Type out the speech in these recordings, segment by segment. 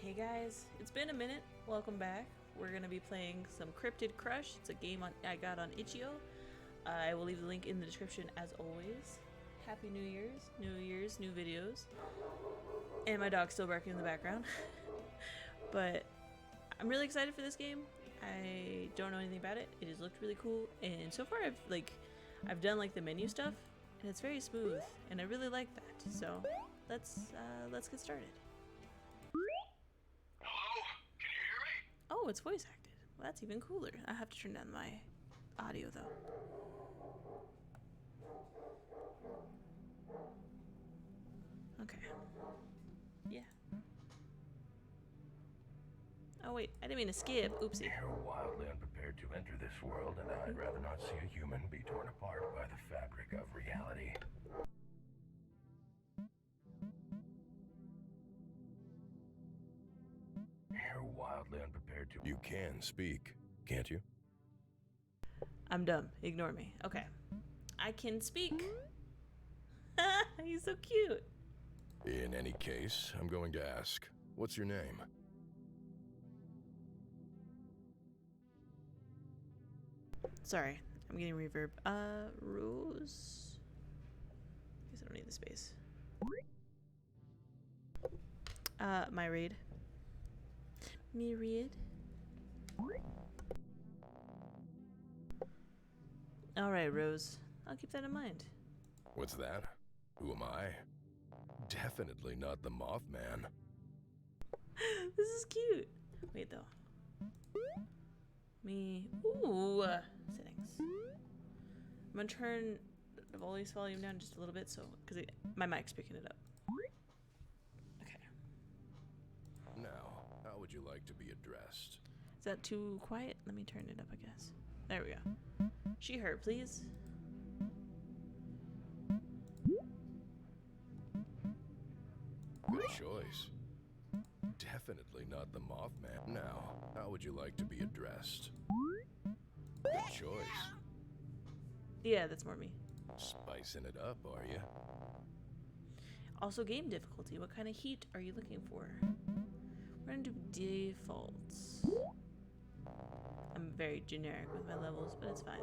Hey guys, it's been a minute. Welcome back. We're gonna be playing some Cryptid Crush. It's a game I got on itch.io. I will leave the link in the description as always. Happy New Year's, new videos. And my dog's still barking in the background. But I'm really excited for this game. I don't know anything about it. It has looked really cool, and so far I've done like the menu stuff, and it's very smooth, and I really like that. So let's get started. Hello? Can you hear me? Oh, it's voice acted. Well, that's even cooler. I have to turn down my audio though. Okay. Yeah. Oh wait, I didn't mean to skip. Oopsie. You're wildly unprepared to enter this world, and I'd rather not see a human be torn apart by the fabric of reality. You're wildly unprepared to... You can speak, can't you? I'm dumb. Ignore me. Okay. I can speak. He's so cute. In any case, I'm going to ask, what's your name? Sorry, I'm getting reverb. Rose. Guess I don't need the space. Myriad. Myriad. Alright, Rose. I'll keep that in mind. What's that? Who am I? Definitely not the Mothman. This is cute. Wait, though. Ooh, settings. I'm gonna turn the volume down just a little bit, so because my mic's picking it up. Okay. Now, how would you like to be addressed? Is that too quiet? Let me turn it up, I guess. There we go. She, her, please. Good choice. Definitely not the Mothman. Now, how would you like to be addressed? Good choice. Yeah, that's more me. Spicing it up, are you? Also, game difficulty. What kind of heat are you looking for? We're gonna do defaults. I'm very generic with my levels, but it's fine.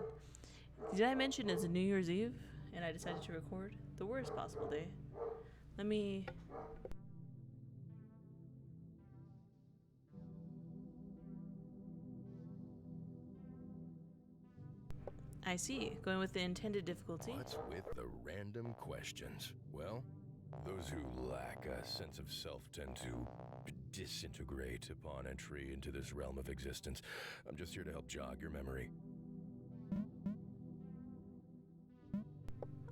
Did I mention it's a New Year's Eve and I decided to record? The worst possible day. Let me... I see. Going with the intended difficulty. What's with the random questions? Well, those who lack a sense of self tend to disintegrate upon entry into this realm of existence. I'm just here to help jog your memory.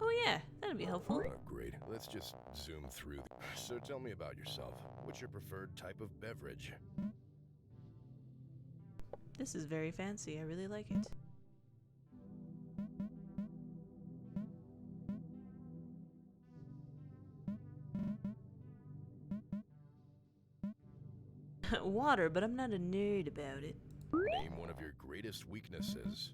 Oh yeah, that'd be helpful. Oh, great. Let's just zoom through. So tell me about yourself. What's your preferred type of beverage? This is very fancy. I really like it. Water, but I'm not a nerd about it. Name one of your greatest weaknesses.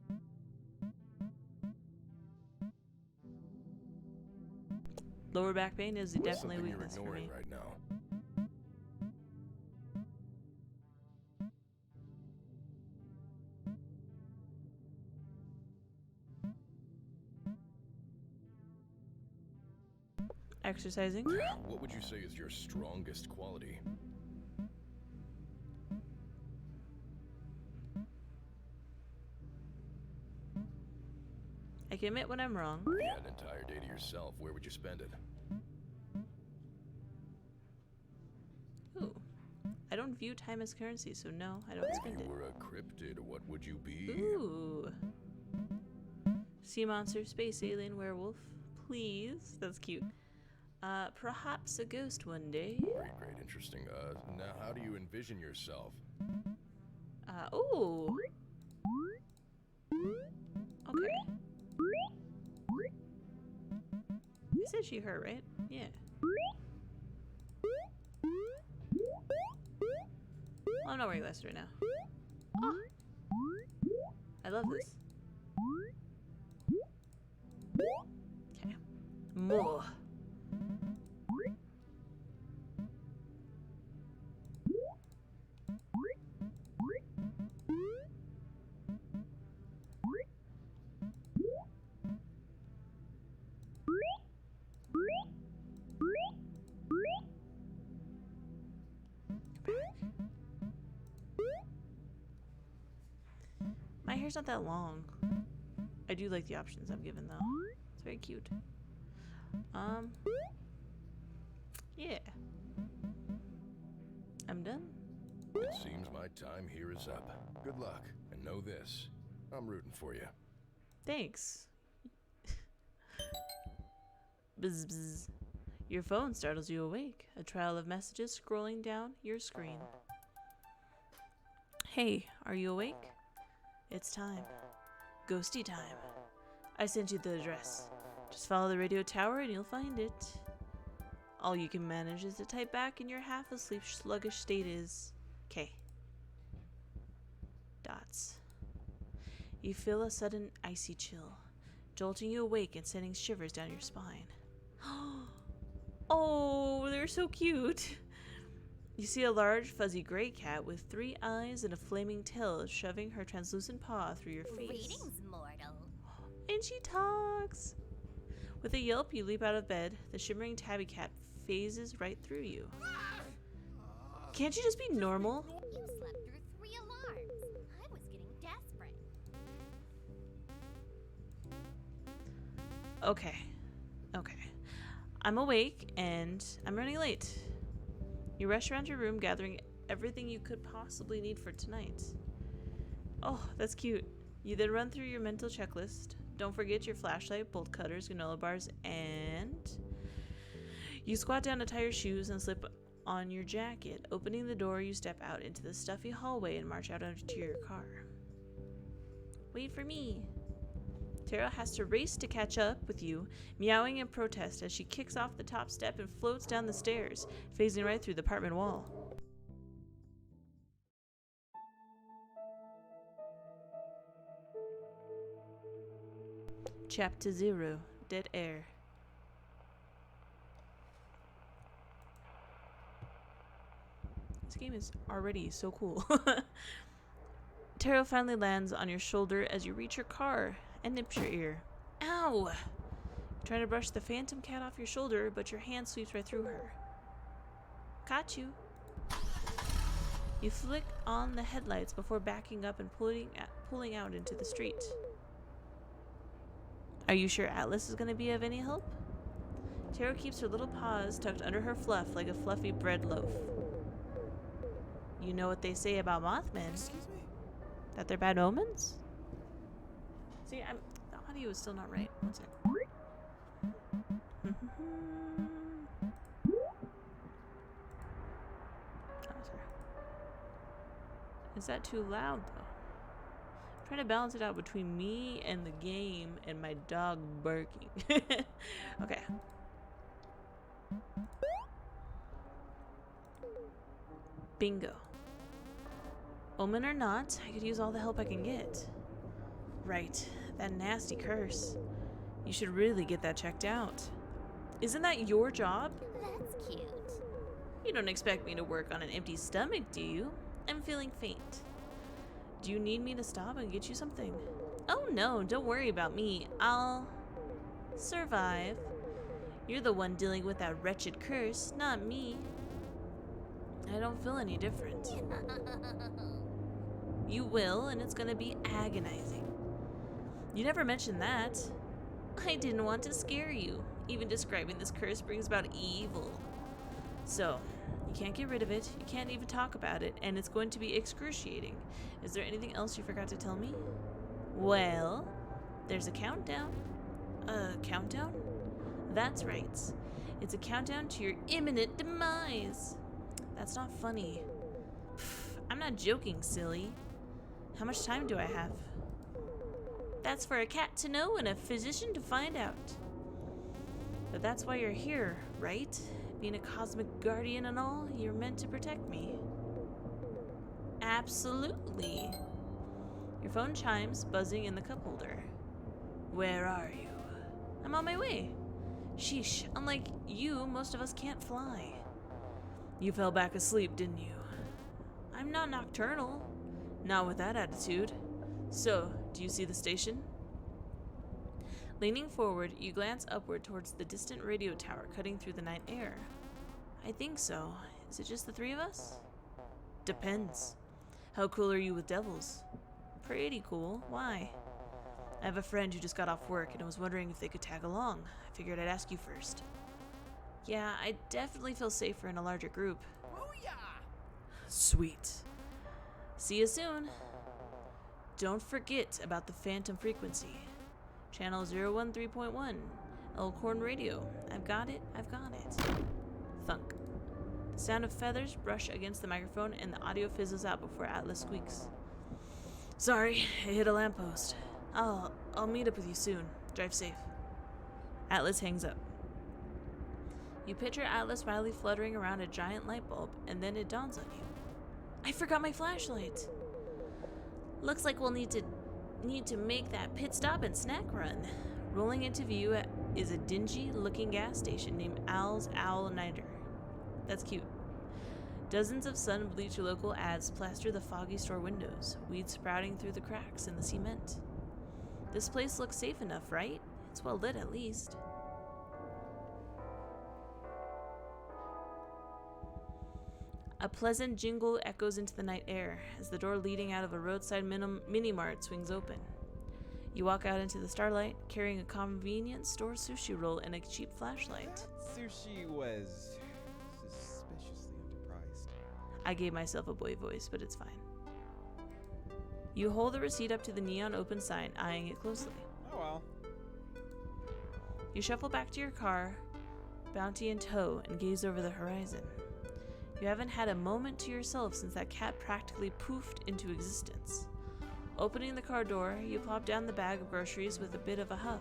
Lower back pain is What's definitely a something weakness you're for ignoring me. right now? Exercising. What would you say is your strongest quality? I can admit when I'm wrong. If you had an entire day to yourself, where would you spend it? Ooh. I don't view time as currency, so no, I don't spend If it. you were a cryptid, what would you be? Ooh. Sea monster, space alien, werewolf. Please. That's cute. Perhaps a ghost one day. Great, interesting. Now how do you envision yourself? Ooh. Okay. I said she, her, right? Yeah. Well, I'm not wearing glasses right now. Oh. I love this. Okay. More. My hair's not that long. I do like the options I'm given, though. It's very cute. Yeah. I'm done. It seems my time here is up. Good luck, and know this. I'm rooting for you. Thanks. Bzz bzz. Your phone startles you awake. A trail of messages scrolling down your screen. Hey, are you awake? It's time. Ghosty time. I sent you the address. Just follow the radio tower and you'll find it. All you can manage is to type back in your half-asleep, sluggish state is K. Dots. You feel a sudden icy chill, jolting you awake and sending shivers down your spine. Oh, they're so cute. You see a large, fuzzy gray cat with 3 eyes and a flaming tail shoving her translucent paw through your face. Greetings, mortal. And she talks. With a yelp, you leap out of bed. The shimmering tabby cat phases right through you. Can't you just be normal? You slept through 3 alarms. I was getting desperate. Okay. I'm awake and I'm running late. You rush around your room gathering everything you could possibly need for tonight. Oh, that's cute. You then run through your mental checklist. Don't forget your flashlight, bolt cutters, granola bars, and you squat down to tie your shoes and slip on your jacket. Opening the door, you step out into the stuffy hallway and march out onto your car. Wait for me. Tara has to race to catch up with you, meowing in protest as she kicks off the top step and floats down the stairs, phasing right through the apartment wall. Chapter 0, Dead Air. This game is already so cool. Taro finally lands on your shoulder as you reach your car and nips your ear. Ow! You're trying to brush the phantom cat off your shoulder, but your hand sweeps right through her. Caught you. You flick on the headlights before backing up and pulling out into the street. Are you sure Atlas is going to be of any help? Taro keeps her little paws tucked under her fluff like a fluffy bread loaf. You know what they say about Mothmen? Excuse me? That they're bad omens? See, the audio is still not right. One sec. Oh, sorry. Is that too loud, though? I'm trying to balance it out between me and the game and my dog barking. Okay. Bingo. Omen or not, I could use all the help I can get. Right, that nasty curse. You should really get that checked out. Isn't that your job? That's cute. You don't expect me to work on an empty stomach, do you? I'm feeling faint. Do you need me to stop and get you something? Oh no, don't worry about me. I'll survive. You're the one dealing with that wretched curse, not me. I don't feel any different. You will, and it's gonna be agonizing. You never mentioned that. I didn't want to scare you. Even describing this curse brings about evil. So, you can't get rid of it, you can't even talk about it, and it's going to be excruciating. Is there anything else you forgot to tell me? Well, there's a countdown. A countdown? That's right. It's a countdown to your imminent demise. That's not funny. I'm not joking, silly. How much time do I have? That's for a cat to know and a physician to find out. But that's why you're here, right? Being a cosmic guardian and all, you're meant to protect me. Absolutely. Your phone chimes, buzzing in the cup holder. Where are you? I'm on my way. Sheesh, unlike you, most of us can't fly. You fell back asleep, didn't you? I'm not nocturnal. Not with that attitude. So, do you see the station? Leaning forward, you glance upward towards the distant radio tower cutting through the night air. I think so. Is it just the 3 of us? Depends. How cool are you with devils? Pretty cool. Why? I have a friend who just got off work and was wondering if they could tag along. I figured I'd ask you first. Yeah, I definitely feel safer in a larger group. Booyah! Sweet. See you soon. Don't forget about the phantom frequency. Channel 013.1. Elkhorn Radio. I've got it. Thunk. The sound of feathers brush against the microphone and the audio fizzles out before Atlas squeaks. Sorry, I hit a lamppost. I'll meet up with you soon. Drive safe. Atlas hangs up. You picture Atlas wildly fluttering around a giant light bulb, and then it dawns on you. I forgot my flashlight. Looks like we'll need to make that pit stop and snack run. Rolling into view is a dingy-looking gas station named Al's Owl Niter. That's cute. Dozens of sun-bleached local ads plaster the foggy store windows, weeds sprouting through the cracks in the cement. This place looks safe enough, right? It's well lit at least. A pleasant jingle echoes into the night air as the door leading out of a roadside mini-mart swings open. You walk out into the starlight, carrying a convenience store sushi roll and a cheap flashlight. Sushi was suspiciously underpriced. I gave myself a boy voice, but it's fine. You hold the receipt up to the neon open sign, eyeing it closely. Oh well. You shuffle back to your car, bounty in tow, and gaze over the horizon. You haven't had a moment to yourself since that cat practically poofed into existence. Opening the car door, you plop down the bag of groceries with a bit of a huff.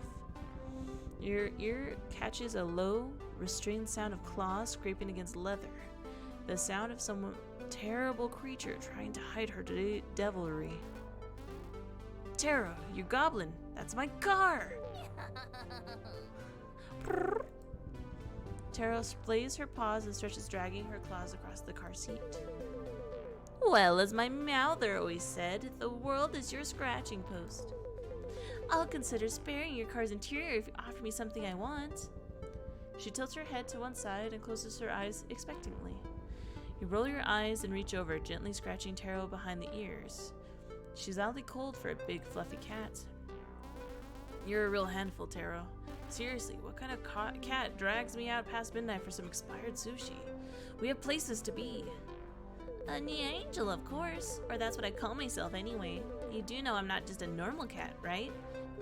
Your ear catches a low, restrained sound of claws scraping against leather. The sound of some terrible creature trying to hide her devilry. Tara, you goblin! That's my car! Tara splays her paws and stretches, dragging her claws across the car seat. Well, as my mouther always said, the world is your scratching post. I'll consider sparing your car's interior if you offer me something I want. She tilts her head to one side and closes her eyes expectantly. You roll your eyes and reach over, gently scratching Taro behind the ears. She's oddly cold for a big, fluffy cat. You're a real handful, Taro. Seriously, what kind of cat drags me out past midnight for some expired sushi? We have places to be. A new angel, of course. Or that's what I call myself anyway. You do know I'm not just a normal cat, right?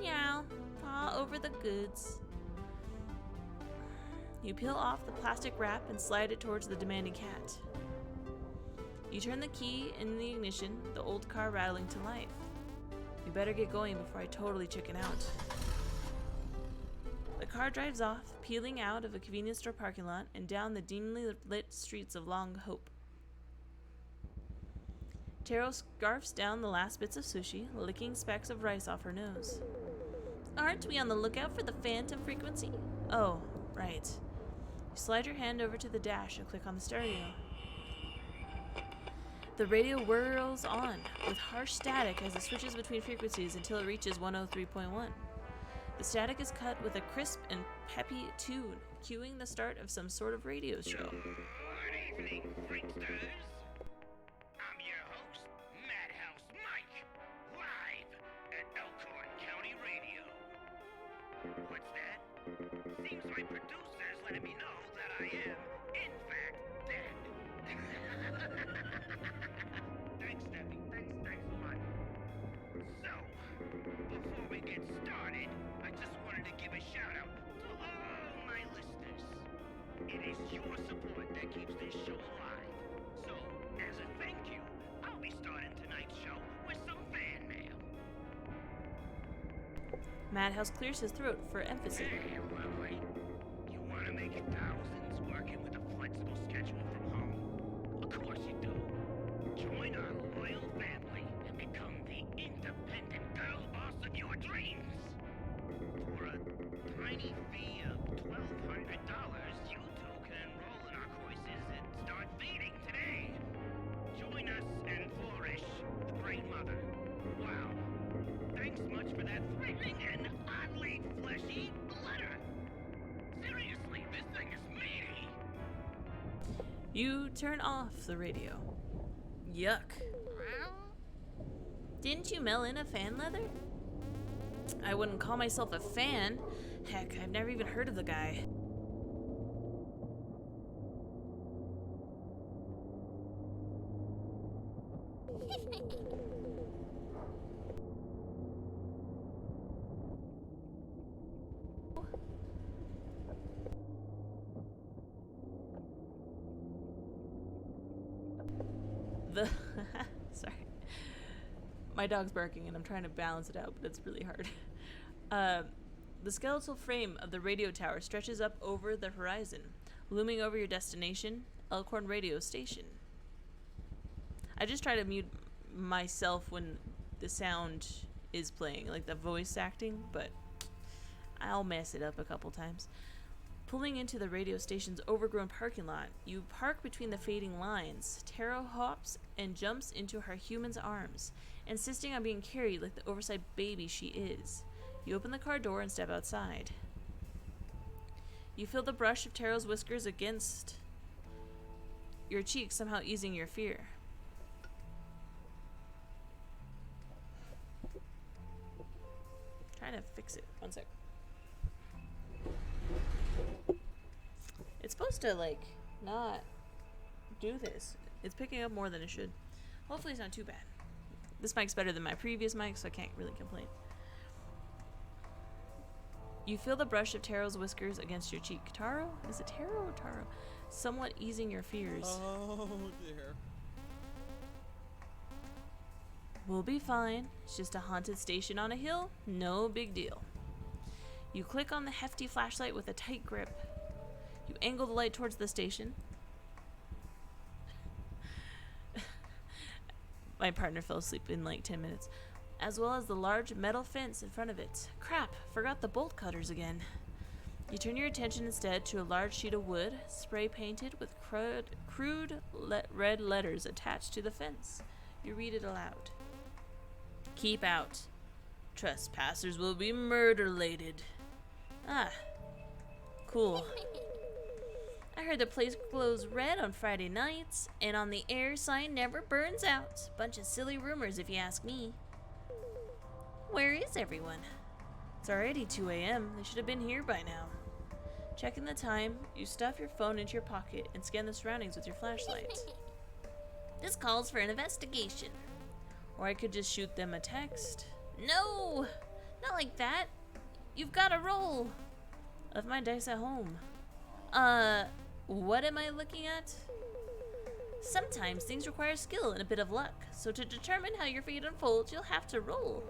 Meow. Paw over the goods. You peel off the plastic wrap and slide it towards the demanding cat. You turn the key in the ignition, the old car rattling to life. You better get going before I totally chicken out. The car drives off, peeling out of a convenience store parking lot and down the dimly lit streets of Long Hope. Taro scarfs down the last bits of sushi, licking specks of rice off her nose. Aren't we on the lookout for the phantom frequency? Oh, right. You slide your hand over to the dash and click on the stereo. The radio whirls on, with harsh static as it switches between frequencies until it reaches 103.1. The static is cut with a crisp and peppy tune, cueing the start of some sort of radio show. Good evening, Freaksters. I'm your host, Madhouse Mike, live at Elkhorn County Radio. What's that? Seems my producer's letting me know that I am, in fact, dead. Thanks, Steffi. Thanks a lot. So, before we get started, I just wanted to give a shout out to all my listeners. It is your support that keeps this show alive. So, as a thank you, I'll be starting tonight's show with some fan mail. Madhouse clears his throat for emphasis. Hey, lovely. You want to make thousands working with a flexible schedule from home? Of course you do. Join our loyal family and become the independent girl boss of your dreams. For a tiny fee of $1,200, you two can enroll in our courses and start feeding today. Join us and flourish, the Great Mother. Wow. Thanks much for that threatening and oddly fleshy letter. Seriously, this thing is meaty. You turn off the radio. Yuck. Didn't you mail in a fan leather? I wouldn't call myself a fan. Heck, I've never even heard of the guy. Sorry. My dog's barking and I'm trying to balance it out, but it's really hard. The skeletal frame of the radio tower stretches up over the horizon, looming over your destination, Elkhorn Radio Station. I just try to mute myself when the sound is playing, like the voice acting, but I'll mess it up a couple times. Pulling into the radio station's overgrown parking lot, you park between the fading lines. Taro hops and jumps into her human's arms, insisting on being carried like the oversized baby she is. You open the car door and step outside. You feel the brush of Taro's whiskers against your cheek, somehow easing your fear. Trying to fix it. One sec. It's supposed to, like, not do this. It's picking up more than it should. Hopefully it's not too bad. This mic's better than my previous mic, so I can't really complain. You feel the brush of Taro's whiskers against your cheek. Taro? Is it Taro or Taro? Somewhat easing your fears. Oh, dear. We'll be fine. It's just a haunted station on a hill. No big deal. You click on the hefty flashlight with a tight grip. You angle the light towards the station. My partner fell asleep in like 10 minutes. As well as the large metal fence in front of it. Crap, forgot the bolt cutters again. You turn your attention instead to a large sheet of wood, spray painted with crude red letters attached to the fence. You read it aloud. Keep out. Trespassers will be murder-lated. Ah, cool. I heard the place glows red on Friday nights, and on the air sign never burns out. Bunch of silly rumors if you ask me. Where is everyone? It's already 2 a.m. They should have been here by now. Checking the time, you stuff your phone into your pocket and scan the surroundings with your flashlight. This calls for an investigation. Or I could just shoot them a text. No! Not like that. You've got to roll. Left my dice at home. What am I looking at? Sometimes things require skill and a bit of luck, so to determine how your fate unfolds, you'll have to roll.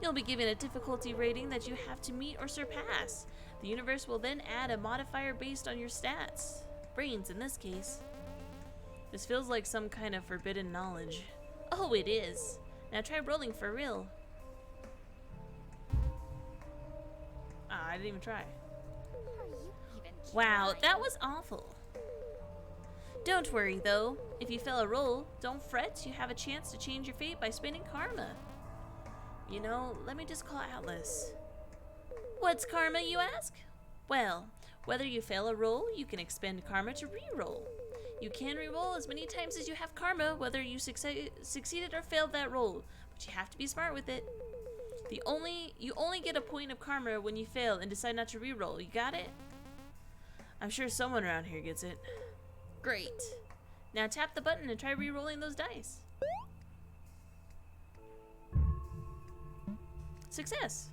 You'll be given a difficulty rating that you have to meet or surpass. The universe will then add a modifier based on your stats. Brains, in this case. This feels like some kind of forbidden knowledge. Oh, it is. Now try rolling for real. I didn't even try. Wow, that was awful. Don't worry, though. If you fail a roll, don't fret. You have a chance to change your fate by spending karma. You know, let me just call Atlas. What's karma, you ask? Well, whether you fail a roll, you can expend karma to re-roll. You can re-roll as many times as you have karma, whether you succeeded or failed that roll, but you have to be smart with it. You only get a point of karma when you fail and decide not to re-roll. You got it? I'm sure someone around here gets it. Great. Now tap the button and try re-rolling those dice. Success.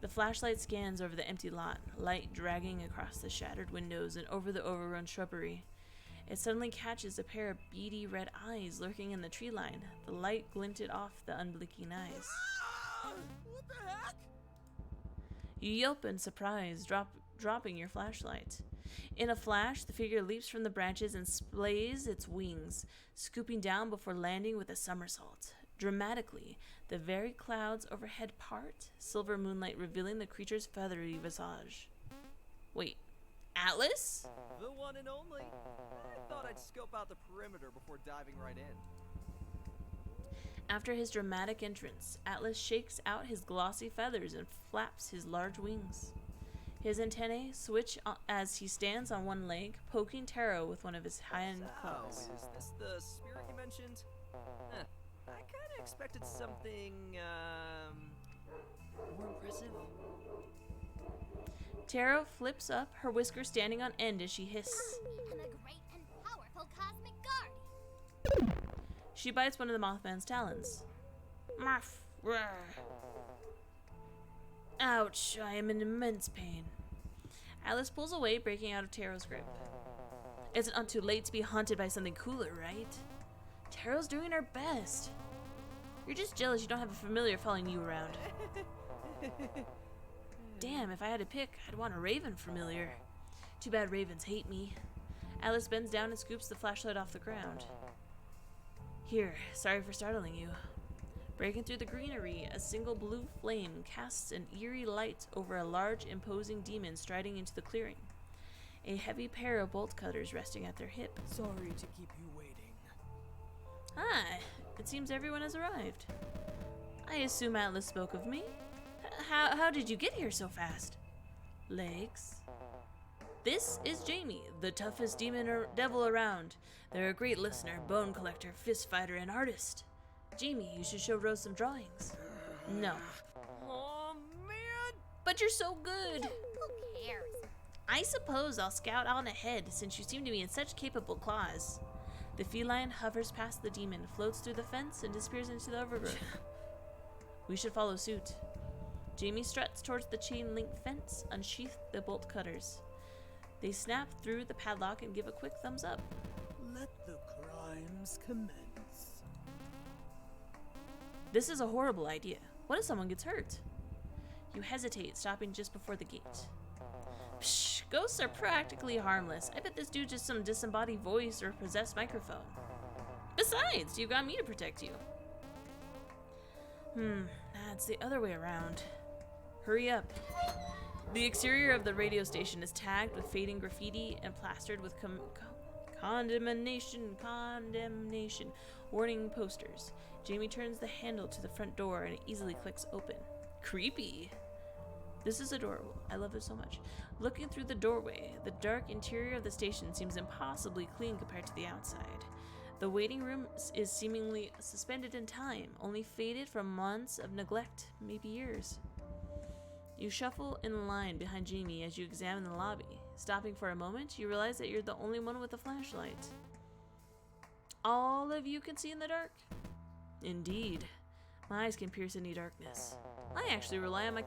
The flashlight scans over the empty lot, light dragging across the shattered windows and over the overgrown shrubbery. It suddenly catches a pair of beady red eyes lurking in the tree line. The light glinted off the unblinking eyes. What the heck? You yelp in surprise, dropping your flashlight. In a flash, the figure leaps from the branches and splays its wings, scooping down before landing with a somersault. Dramatically, the very clouds overhead part, silver moonlight revealing the creature's feathery visage. Wait, Atlas? The one and only. I thought I'd scope out the perimeter before diving right in. After his dramatic entrance, Atlas shakes out his glossy feathers and flaps his large wings. His antennae switch as he stands on one leg, poking Taro with one of his hind So, claws. is this the spirit you mentioned? I kind of expected something, more impressive. Taro flips up, her whiskers standing on end as she hisses. I am a great and powerful cosmic guardian. She bites one of the Mothman's talons. Marf. Rawr. Ouch, I am in immense pain. Alice pulls away, breaking out of Taro's grip. It's not too late to be haunted by something cooler, right? Taro's doing her best. You're just jealous you don't have a familiar following you around. Damn, if I had to pick, I'd want a raven familiar. Too bad ravens hate me. Alice bends down and scoops the flashlight off the ground. Here, sorry for startling you. Breaking through the greenery, a single blue flame casts an eerie light over a large, imposing demon striding into the clearing. A heavy pair of bolt cutters resting at their hip. Sorry to keep you waiting. Ah, it seems everyone has arrived. I assume Atlas spoke of me? How did you get here so fast? Legs? This is Jamie, the toughest demon or devil around. They're a great listener, bone collector, fist fighter, and artist. Jamie, you should show Rose some drawings. No. Oh, man! But you're so good! Who cares? I suppose I'll scout on ahead, since you seem to be in such capable claws. The feline hovers past the demon, floats through the fence, and disappears into the overgrowth. We should follow suit. Jamie struts towards the chain-link fence, unsheath the bolt cutters. They snap through the padlock and give a quick thumbs up. Let the crimes commence. This is a horrible idea. What if someone gets hurt? You hesitate, stopping just before the gate. Psh, ghosts are practically harmless. I bet this dude's just some disembodied voice or possessed microphone. Besides, you got me to protect you. That's the other way around. Hurry up. The exterior of the radio station is tagged with fading graffiti and plastered with condemnation warning posters. Jamie turns the handle to the front door and it easily clicks open. Creepy. This is adorable. I love it so much. Looking through the doorway, the dark interior of the station seems impossibly clean compared to the outside. The waiting room is seemingly suspended in time, only faded from months of neglect, maybe years. You shuffle in line behind Jamie as you examine the lobby. Stopping for a moment, you realize that you're the only one with a flashlight. All of you can see in the dark? Indeed. My eyes can pierce any darkness. I actually rely on my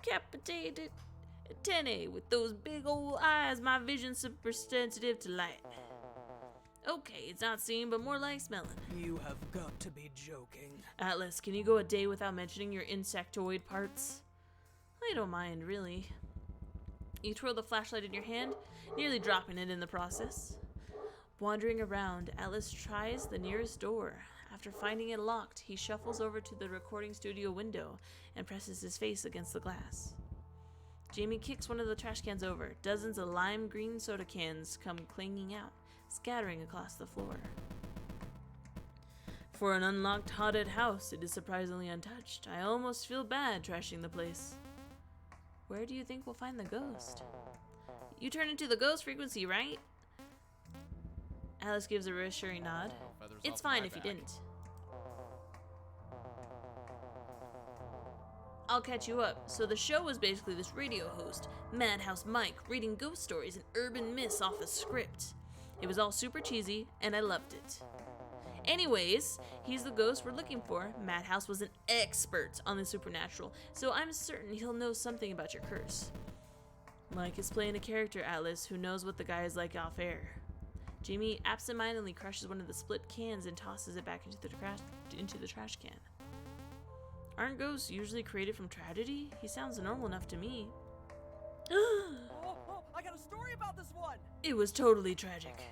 capitated antennae. With those big old eyes, my vision's super sensitive to light. Okay, it's not seeing, but more like smelling. You have got to be joking. Atlas, can you go a day without mentioning your insectoid parts? I don't mind, really. You twirl the flashlight in your hand, nearly dropping it in the process. Wandering around, Atlas tries the nearest door. After finding it locked, he shuffles over to the recording studio window and presses his face against the glass. Jamie kicks one of the trash cans over. Dozens of lime green soda cans come clanging out, scattering across the floor. For an unlocked haunted house, it is surprisingly untouched. I almost feel bad trashing the place. Where do you think we'll find the ghost? You turn into the ghost frequency, right? Alice gives a reassuring nod. It's fine if you didn't. I'll catch you up. So the show was basically this radio host, Madhouse Mike, reading ghost stories and urban myths off a script. It was all super cheesy, and I loved it. Anyways, he's the ghost we're looking for. Madhouse was an expert on the supernatural, so I'm certain he'll know something about your curse. Mike is playing a character, Atlas, who knows what the guy is like off air. Jamie absentmindedly crushes one of the split cans and tosses it back into the trash can. Aren't ghosts usually created from tragedy? He sounds normal enough to me. I got a story about this one! It was totally tragic.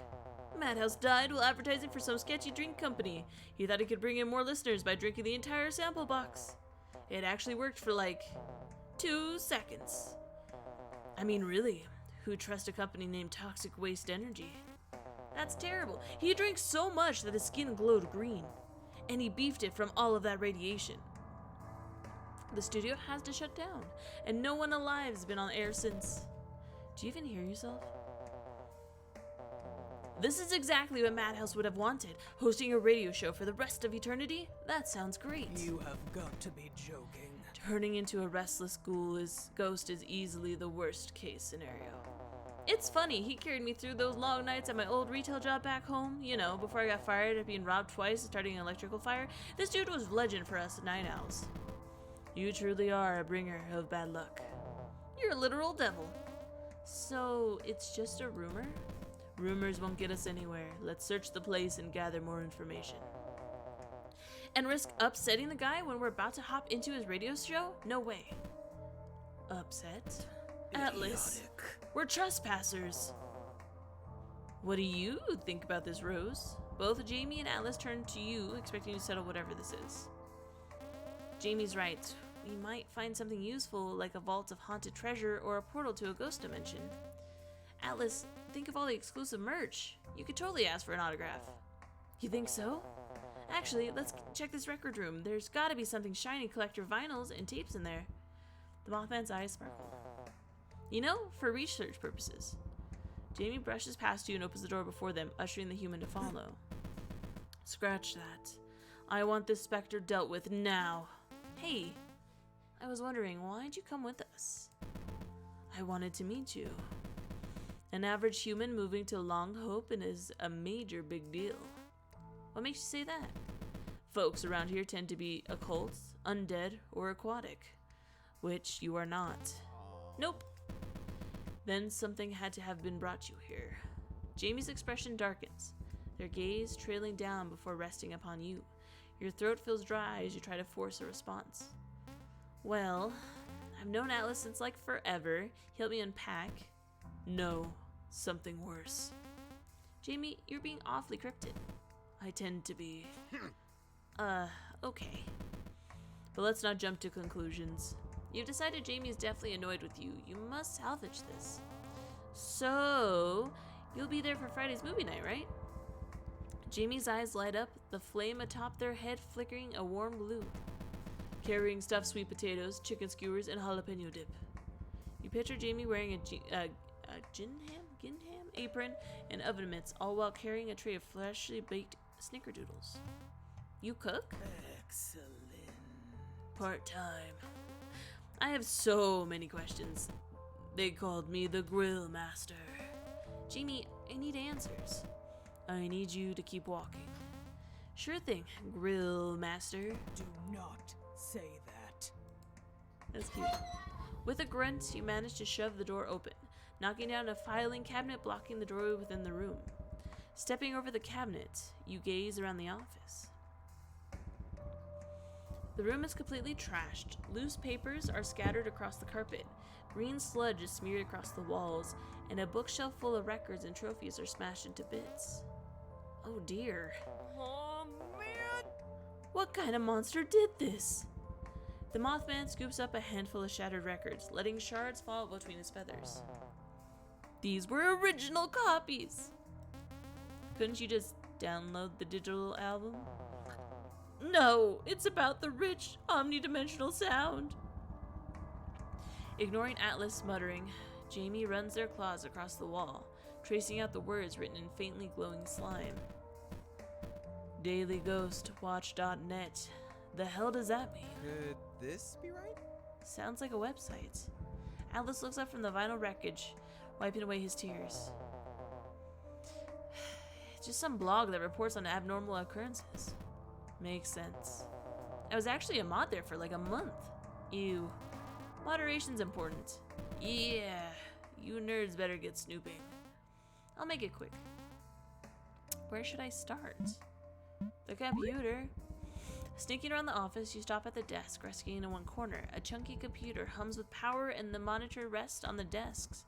Madhouse died while advertising for some sketchy drink company. He thought he could bring in more listeners by drinking the entire sample box. It actually worked for like 2 seconds. I mean, really, who'd trust a company named Toxic Waste Energy? That's terrible. He drank so much that his skin glowed green, and he beefed it from all of that radiation. the studio has to shut down, and no one alive has been on air since. Do you even hear yourself? This is exactly what Madhouse would have wanted. Hosting a radio show for the rest of eternity? That sounds great. You have got to be joking. Turning into a restless ghost is easily the worst case scenario. It's funny, he carried me through those long nights at my old retail job back home. You know, before I got fired at being robbed twice and starting an electrical fire. This dude was legend for us night owls. You truly are a bringer of bad luck. You're a literal devil. So, it's just a rumor? Rumors won't get us anywhere. Let's search the place and gather more information. And risk upsetting the guy when we're about to hop into his radio show? No way. Upset? Atlas, Idiotic. we're trespassers. What do you think about this, Rose? Both Jamie and Atlas turn to you, expecting you to settle whatever this is. Jamie's right. We might find something useful, like a vault of haunted treasure or a portal to a ghost dimension. Atlas, think of all the exclusive merch. You could totally ask for an autograph. You think so? Actually, let's check this record room. There's gotta be something shiny collector vinyls and tapes in there. The Mothman's eyes sparkle. You know, for research purposes. Jamie brushes past you and opens the door before them, ushering the human to follow. Scratch that. I want this specter dealt with now. Hey, I was wondering, why'd you come with us? I wanted to meet you. An average human moving to Long Hope is a major big deal. What makes you say that? Folks around here tend to be occult, undead, or aquatic. Which you are not. Nope. Then something had to have been brought you here. Jamie's expression darkens, their gaze trailing down before resting upon you. Your throat feels dry as you try to force a response. Well, I've known Atlas since like forever. He helped me unpack. No, something worse. Jamie, you're being awfully cryptic. I tend to be. Okay. But let's not jump to conclusions. You've decided Jamie is definitely annoyed with you. You must salvage this. So, you'll be there for Friday's movie night, right? Jamie's eyes light up, the flame atop their head flickering a warm blue. Carrying stuffed sweet potatoes, chicken skewers, and jalapeno dip. You picture Jamie wearing a ginham apron and oven mitts, all while carrying a tray of freshly baked snickerdoodles. You cook? Excellent. Part-time. I have so many questions. They called me the Grill Master. Jamie, I need answers. I need you to keep walking. Sure thing, Grill Master. Do not say that. That's cute. With a grunt, you manage to shove the door open, knocking down a filing cabinet blocking the doorway within the room. Stepping over the cabinet, you gaze around the office. The room is completely trashed. Loose papers are scattered across the carpet. Green sludge is smeared across the walls, and a bookshelf full of records and trophies are smashed into bits. Oh dear. Oh, man! What kind of monster did this? The Mothman scoops up a handful of shattered records, letting shards fall between his feathers. These were original copies! Couldn't you just download the digital album? No, it's about the rich, omnidimensional sound. Ignoring Atlas' muttering, Jamie runs their claws across the wall, tracing out the words written in faintly glowing slime. DailyGhostWatch.net. The hell does that mean? Could this be right? Sounds like a website. Atlas looks up from the vinyl wreckage, wiping away his tears. It's just some blog that reports on abnormal occurrences. Makes sense. I was actually a mod there for like a month. Ew. Moderation's important. Yeah, you nerds better get snooping. I'll make it quick. Where should I start? The computer. Sneaking around the office, you stop at the desk, resting in one corner. A chunky computer hums with power and the monitor rests on the desk.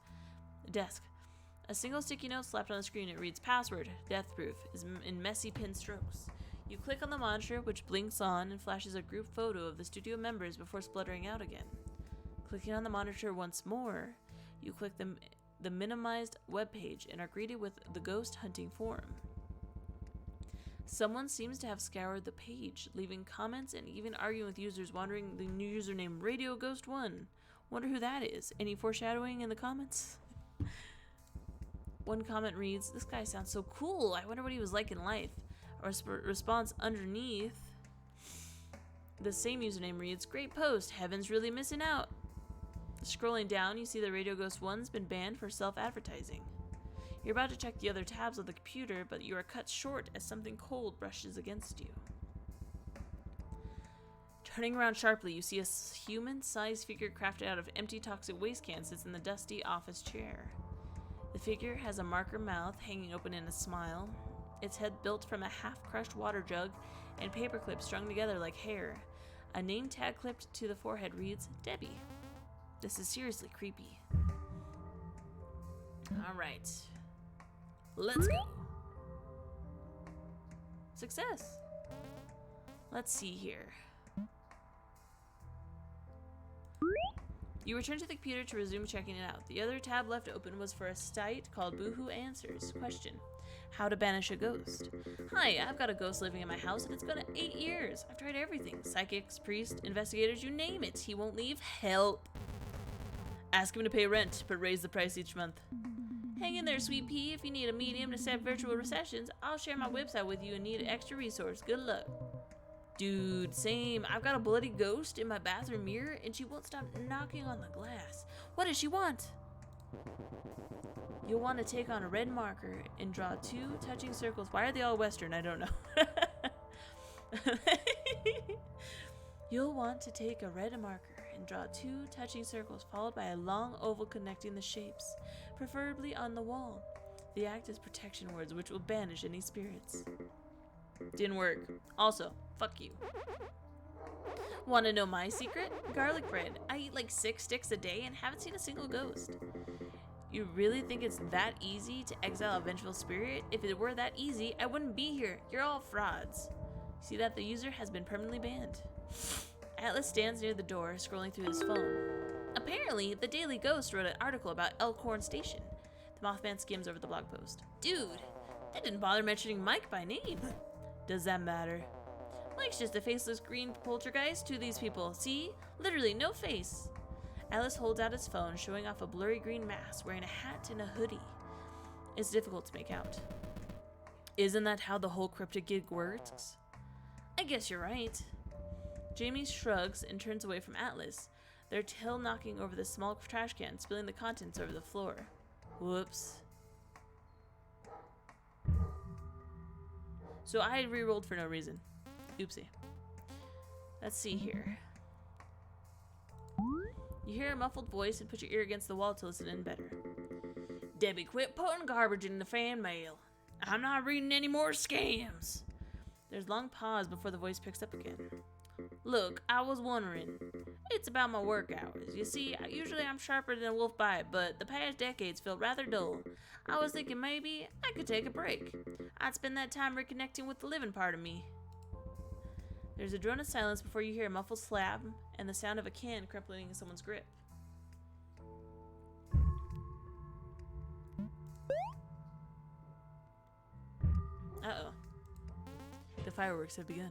A single sticky note slapped on the screen. It reads, "Password, death-proof," is in messy pen strokes. You click on the monitor, which blinks on and flashes a group photo of the studio members before spluttering out again. Clicking on the monitor once more, you click the minimized webpage and are greeted with the ghost hunting forum. Someone seems to have scoured the page, leaving comments and even arguing with users wandering the new username Radio Ghost 1. Wonder who that is. Any foreshadowing in the comments? One comment reads, "This guy sounds so cool. I wonder what he was like in life." A response underneath the same username reads, "Great post. Heaven's really missing out." Scrolling down, you see the Radio Ghost 1's been banned for self-advertising. You're about to check the other tabs of the computer, but you are cut short as something cold brushes against you. Turning around sharply, you see a human-sized figure crafted out of empty toxic waste cans sits in the dusty office chair. The figure has a marker mouth hanging open in a smile, its head built from a half-crushed water jug and paper clips strung together like hair. A name tag clipped to the forehead reads, "Debbie." This is seriously creepy. Alright. Let's go. Success. Let's see here. You return to the computer to resume checking it out. The other tab left open was for a site called Boohoo Answers. Question: how to banish a ghost. Hi, I've got a ghost living in my house and it's been 8 years. I've tried everything. Psychics, priests, investigators, you name it. He won't leave. Help. Ask him to pay rent, but raise the price each month. Hang in there, sweet pea. If you need a medium to set virtual recessions, I'll share my website with you and need an extra resource. Good luck. Dude, same. I've got a bloody ghost in my bathroom mirror and she won't stop knocking on the glass. What does she want? You'll want to take on a red marker and draw 2 touching circles. Why are they all Western? I don't know. You'll want to take a red marker and draw 2 touching circles followed by a long oval connecting the shapes, preferably on the wall. The act is protection words which will banish any spirits. Didn't work. Also, fuck you. Want to know my secret? Garlic bread. I eat like 6 sticks a day and haven't seen a single ghost. You really think it's that easy to exile a vengeful spirit? If it were that easy, I wouldn't be here. You're all frauds. See that the user has been permanently banned. Atlas stands near the door, scrolling through his phone. Apparently, the Daily Ghost wrote an article about Elkhorn Station. The Mothman skims over the blog post. Dude, they didn't bother mentioning Mike by name. Does that matter? Mike's just a faceless green poltergeist to these people. See? Literally no face. Alice holds out his phone, showing off a blurry green mask, wearing a hat and a hoodie. It's difficult to make out. Isn't that how the whole cryptid gig works? I guess you're right. Jamie shrugs and turns away from Atlas, their tail knocking over the small trash can, spilling the contents over the floor. Whoops. So I re-rolled for no reason. Oopsie. Let's see here. You hear a muffled voice and put your ear against the wall to listen in better. Debbie, quit putting garbage in the fan mail. I'm not reading any more scams. There's a long pause before the voice picks up again. Look, I was wondering. It's about my work hours. You see, usually I'm sharper than a wolf bite, but the past decades feel rather dull. I was thinking maybe I could take a break. I'd spend that time reconnecting with the living part of me. There's a drone of silence before you hear a muffled slap and the sound of a can crippling in someone's grip. Uh-oh. The fireworks have begun.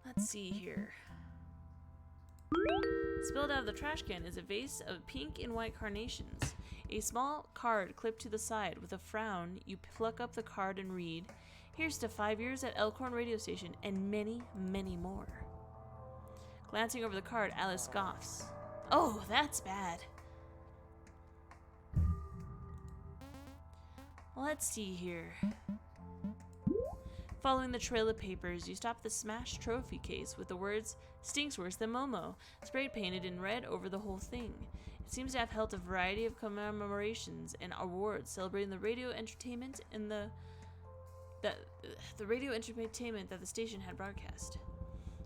Let's see here. Spilled out of the trash can is a vase of pink and white carnations. A small card clipped to the side with a frown. You pluck up the card and read, "Here's to 5 years at Elkhorn Radio Station and many, many more." Glancing over the card, Alice scoffs. Oh, that's bad. Let's see here. Following the trail of papers, you stop the smashed trophy case with the words, "Stinks worse than Momo," sprayed painted in red over the whole thing. It seems to have held a variety of commemorations and awards celebrating the radio entertainment and the radio entertainment that the station had broadcast.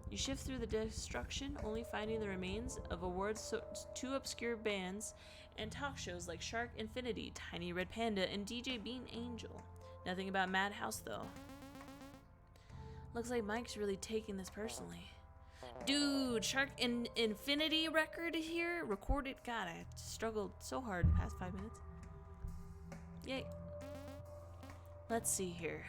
You shift through the destruction, only finding the remains of awards to obscure bands and talk shows like Shark Infinity, Tiny Red Panda, and DJ Bean Angel. Nothing about Madhouse, though. Looks like Mike's really taking this personally. Dude, Shark Infinity record here? Recorded? God, I struggled so hard the past 5 minutes. Yay. Let's see here.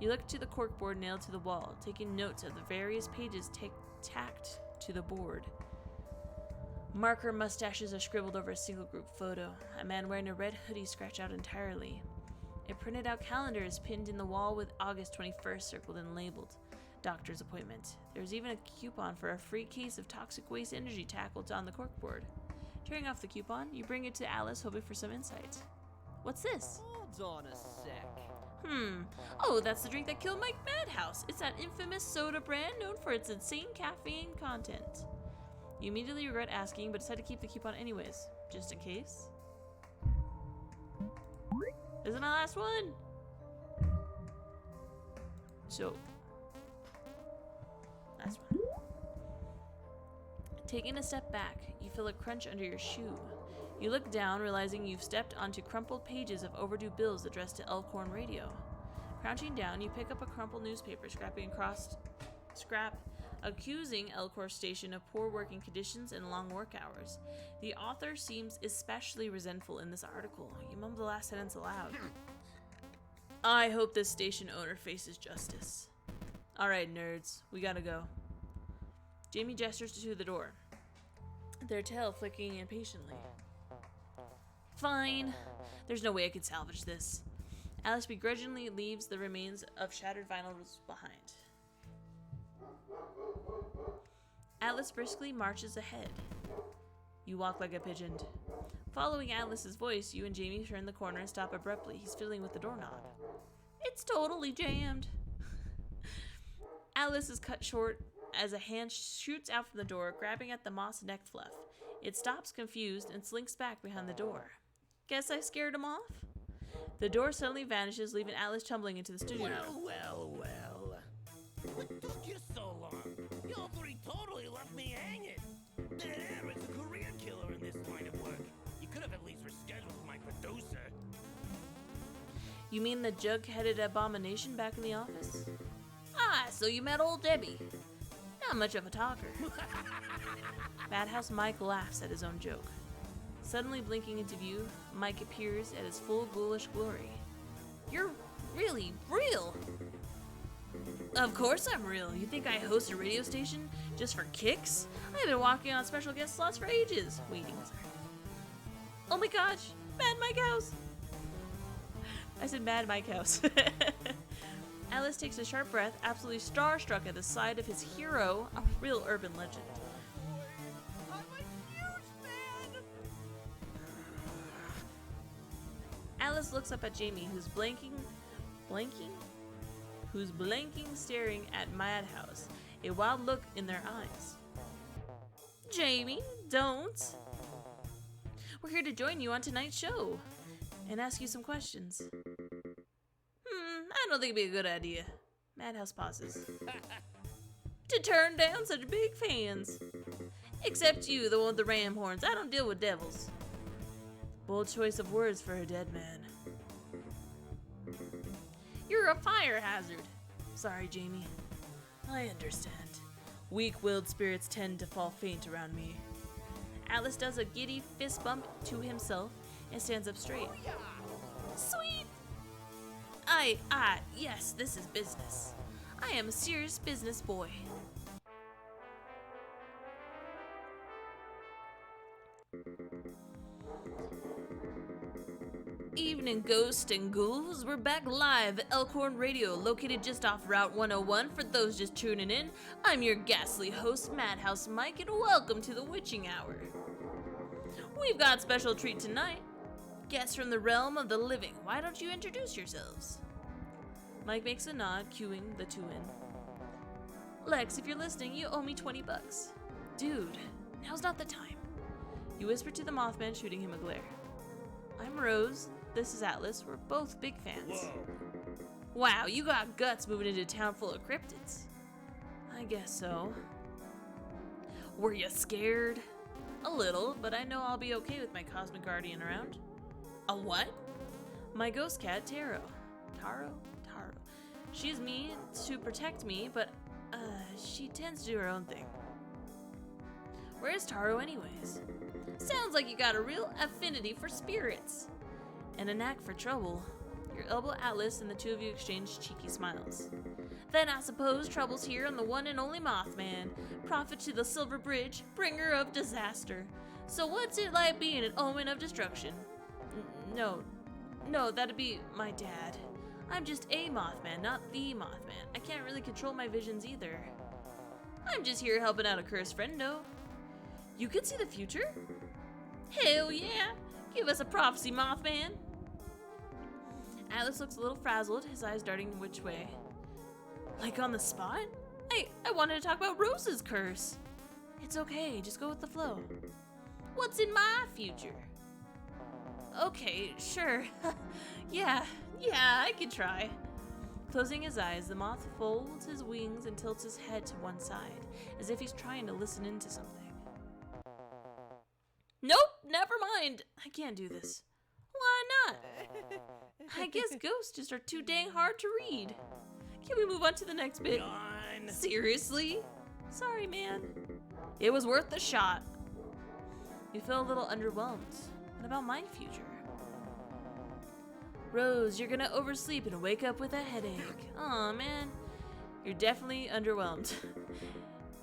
You look to the corkboard nailed to the wall, taking notes of the various pages tacked to the board. Marker mustaches are scribbled over a single group photo. A man wearing a red hoodie scratched out entirely. A printed out calendar is pinned in the wall with August 21st circled and labeled. Doctor's appointment. There's even a coupon for a free case of toxic waste energy tackled on the corkboard. Tearing off the coupon, you bring it to Alice, hoping for some insight. What's this? Hold on a sec. Oh, that's the drink that killed Mike Madhouse. It's that infamous soda brand known for its insane caffeine content. You immediately regret asking, but decide to keep the coupon anyways, just in case. This is my last one! So, last one. Taking a step back, you feel a crunch under your shoe. You look down, realizing you've stepped onto crumpled pages of overdue bills addressed to Elkhorn Radio. Crouching down, you pick up a crumpled newspaper, accusing Elkhorn Station of poor working conditions and long work hours. The author seems especially resentful in this article. You mumble the last sentence aloud. I hope this station owner faces justice. Alright, nerds, we gotta go. Jamie gestures to the door, their tail flicking impatiently. Fine. There's no way I could salvage this. Alice begrudgingly leaves the remains of shattered vinyls behind. Atlas briskly marches ahead. You walk like a pigeon. Following Atlas's voice, you and Jamie turn the corner and stop abruptly. He's fiddling with the doorknob. It's totally jammed. Atlas is cut short as a hand shoots out from the door, grabbing at the moss neck fluff. It stops confused and slinks back behind the door. Guess I scared him off? The door suddenly vanishes, leaving Atlas tumbling into the studio. Well. What took you so long? You three totally left me hanging. There is a career killer in this line of work. You could have at least rescheduled my producer. You mean the jug-headed abomination back in the office? Ah, so you met old Debbie. Not much of a talker. Madhouse Mike laughs at his own joke. Suddenly blinking into view, Mike appears at his full ghoulish glory. You're really real! Of course I'm real. You think I host a radio station just for kicks? I've been walking on special guest slots for ages. Waiting, sorry. Oh my gosh! Mad Mike House! I said Mad Mike House. Alice takes a sharp breath, absolutely starstruck at the sight of his hero, a real urban legend. I'm a huge fan! Alice looks up at Jamie, who's blanking, staring at Madhouse, a wild look in their eyes. Jamie, don't! We're here to join you on tonight's show and ask you some questions. I don't think it'd be a good idea. Madhouse pauses. To turn down such big fans. Except you, the one with the ram horns. I don't deal with devils. Bold choice of words for a dead man. You're a fire hazard. Sorry, Jamie. I understand. Weak-willed spirits tend to fall faint around me. Atlas does a giddy fist bump to himself and stands up straight. Sweet! Yes, this is business. I am a serious business boy. Evening, ghosts and ghouls. We're back live at Elkhorn Radio, located just off Route 101. For those just tuning in, I'm your ghastly host, Madhouse Mike, and welcome to the Witching Hour. We've got a special treat tonight. Guests from the realm of the living. Why don't you introduce yourselves? Mike makes a nod, cueing the two in. Lex, if you're listening, you owe me $20. Dude, now's not the time. You whisper to the Mothman, shooting him a glare. I'm Rose. This is Atlas. We're both big fans. Whoa. Wow, you got guts moving into a town full of cryptids. I guess so. Were you scared? A little, but I know I'll be okay with my cosmic guardian around. A what? My ghost cat, Taro. Taro? She's mean to protect me, but she tends to do her own thing. Where's Taro anyways? Sounds like you got a real affinity for spirits. And a knack for trouble. You elbow Atlas, and the two of you exchange cheeky smiles. Then I suppose trouble's here on the one and only Mothman, prophet to the Silver Bridge, bringer of disaster. So what's it like being an omen of destruction? No, that'd be my dad. I'm just a Mothman, not the Mothman. I can't really control my visions either. I'm just here helping out a cursed friendo. You can see the future? Hell yeah! Give us a prophecy, Mothman! Atlas looks a little frazzled, his eyes darting which way. Like on the spot? I wanted to talk about Rose's curse. It's okay, just go with the flow. What's in my future? Okay, sure. yeah, I can try. Closing his eyes, the moth folds his wings and tilts his head to one side, as if he's trying to listen into something. Nope, never mind. I can't do this. Why not? I guess ghosts just are too dang hard to read. Can we move on to the next bit? Seriously? Sorry, man. It was worth the shot. You feel a little underwhelmed. What about my future? Rose, you're gonna oversleep and wake up with a headache. Aw, man. You're definitely underwhelmed.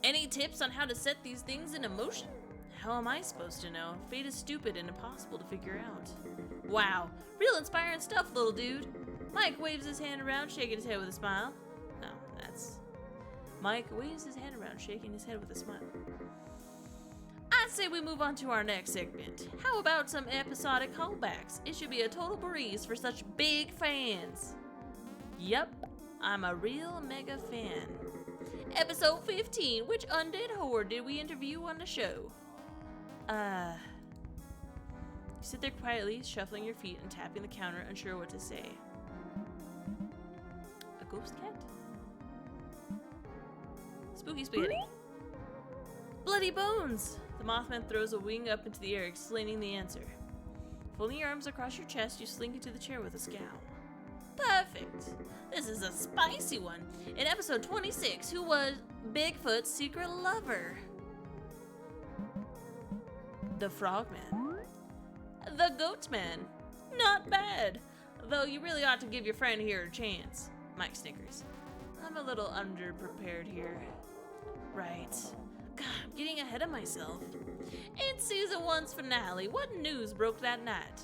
Any tips on how to set these things into motion? How am I supposed to know? Fate is stupid and impossible to figure out. Wow, real inspiring stuff, little dude. Mike waves his hand around, shaking his head with a smile. No, that's... Mike waves his hand around, shaking his head with a smile. I'd say we move on to our next segment. How about some episodic callbacks? It should be a total breeze for such big fans. Yep, I'm a real mega fan. Episode 15, which undead horde did we interview on the show? You sit there quietly, shuffling your feet and tapping the counter, unsure what to say. A ghost cat? Spooky spaghetti. Bloody bones! The Mothman throws a wing up into the air, explaining the answer. Folding your arms across your chest, you slink into the chair with a scowl. Perfect! This is a spicy one. In episode 26, who was Bigfoot's secret lover? The Frogman. The Goatman. Not bad. Though you really ought to give your friend here a chance. Mike snickers. I'm a little underprepared here. Right. God, I'm getting ahead of myself. It's season 1's finale. What news broke that night?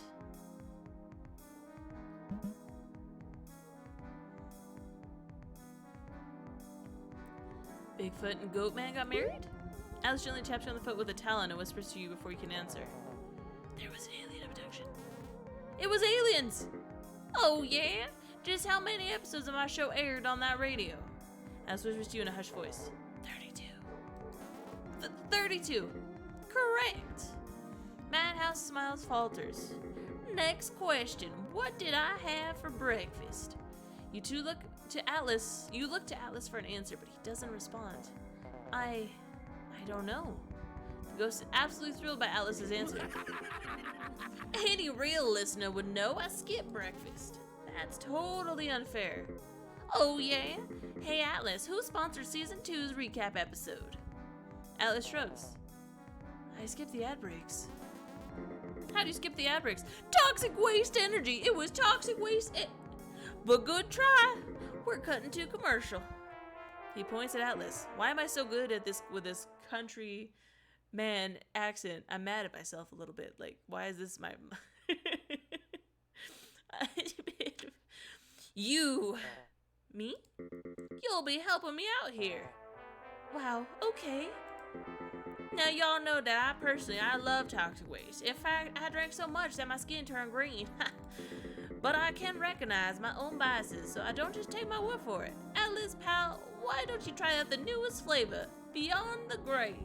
Bigfoot and Goatman got married? Alice gently taps you on the foot with a talon and whispers to you before you can answer. There was an alien abduction. It was aliens! Oh yeah? Just how many episodes of my show aired on that radio? Alice whispers to you in a hushed voice. 32. 32. Correct. Madhouse smiles falters. Next question. What did I have for breakfast? You two look to Atlas. You look to Atlas for an answer, but he doesn't respond. I don't know. The ghost is absolutely thrilled by Atlas's answer. Any real listener would know I skipped breakfast. That's totally unfair. Oh yeah? Hey Atlas, who sponsored season 2's recap episode? Atlas shrugs. I skipped the ad breaks. How do you skip the ad breaks? Toxic waste energy! It was toxic waste but good try! We're cutting to commercial. He points at Atlas. Why am I so good at this with this country man accent? I'm mad at myself a little bit. Like, why is this my... You. Me? You'll be helping me out here. Wow, okay. Now y'all know that I love toxic waste. In fact, I drank so much that my skin turned green. But I can recognize my own biases, so I don't just take my word for it. Atlas, pal, why don't you try out the newest flavor, Beyond the Grave?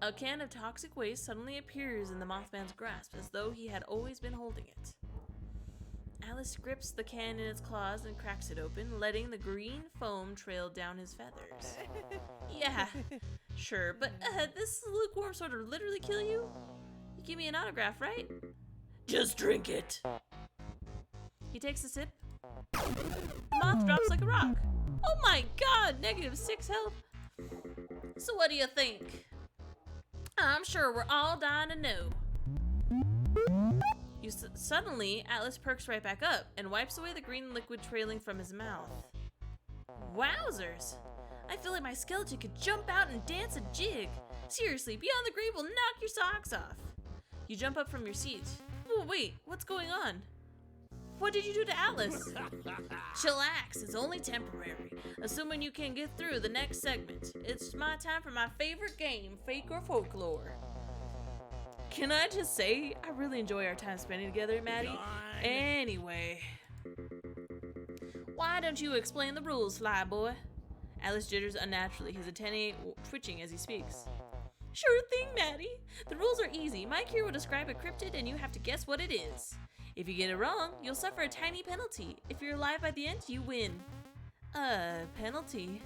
A can of toxic waste suddenly appears in the Mothman's grasp, as though he had always been holding it. Alice grips the can in its claws and cracks it open, letting the green foam trail down his feathers. Yeah, sure, but this lukewarm sort of literally kill you? You give me an autograph, right? Just drink it. He takes a sip. The moth drops like a rock. Oh my god, -6 health. So what do you think? I'm sure we're all dying to know. Suddenly, Atlas perks right back up and wipes away the green liquid trailing from his mouth. Wowzers! I feel like my skeleton could jump out and dance a jig. Seriously, Beyond the Grave will knock your socks off. You jump up from your seat. Oh, wait, what's going on? What did you do to Atlas? Chillax, it's only temporary. Assuming you can get through the next segment. It's my time for my favorite game, Fake or Folklore. Can I just say, I really enjoy our time spending together, Maddie. Anyway. Why don't you explain the rules, Flyboy? Atlas jitters unnaturally, his antennae twitching as he speaks. Sure thing, Maddie. The rules are easy. Mike here will describe a cryptid and you have to guess what it is. If you get it wrong, you'll suffer a tiny penalty. If you're alive by the end, you win. Penalty?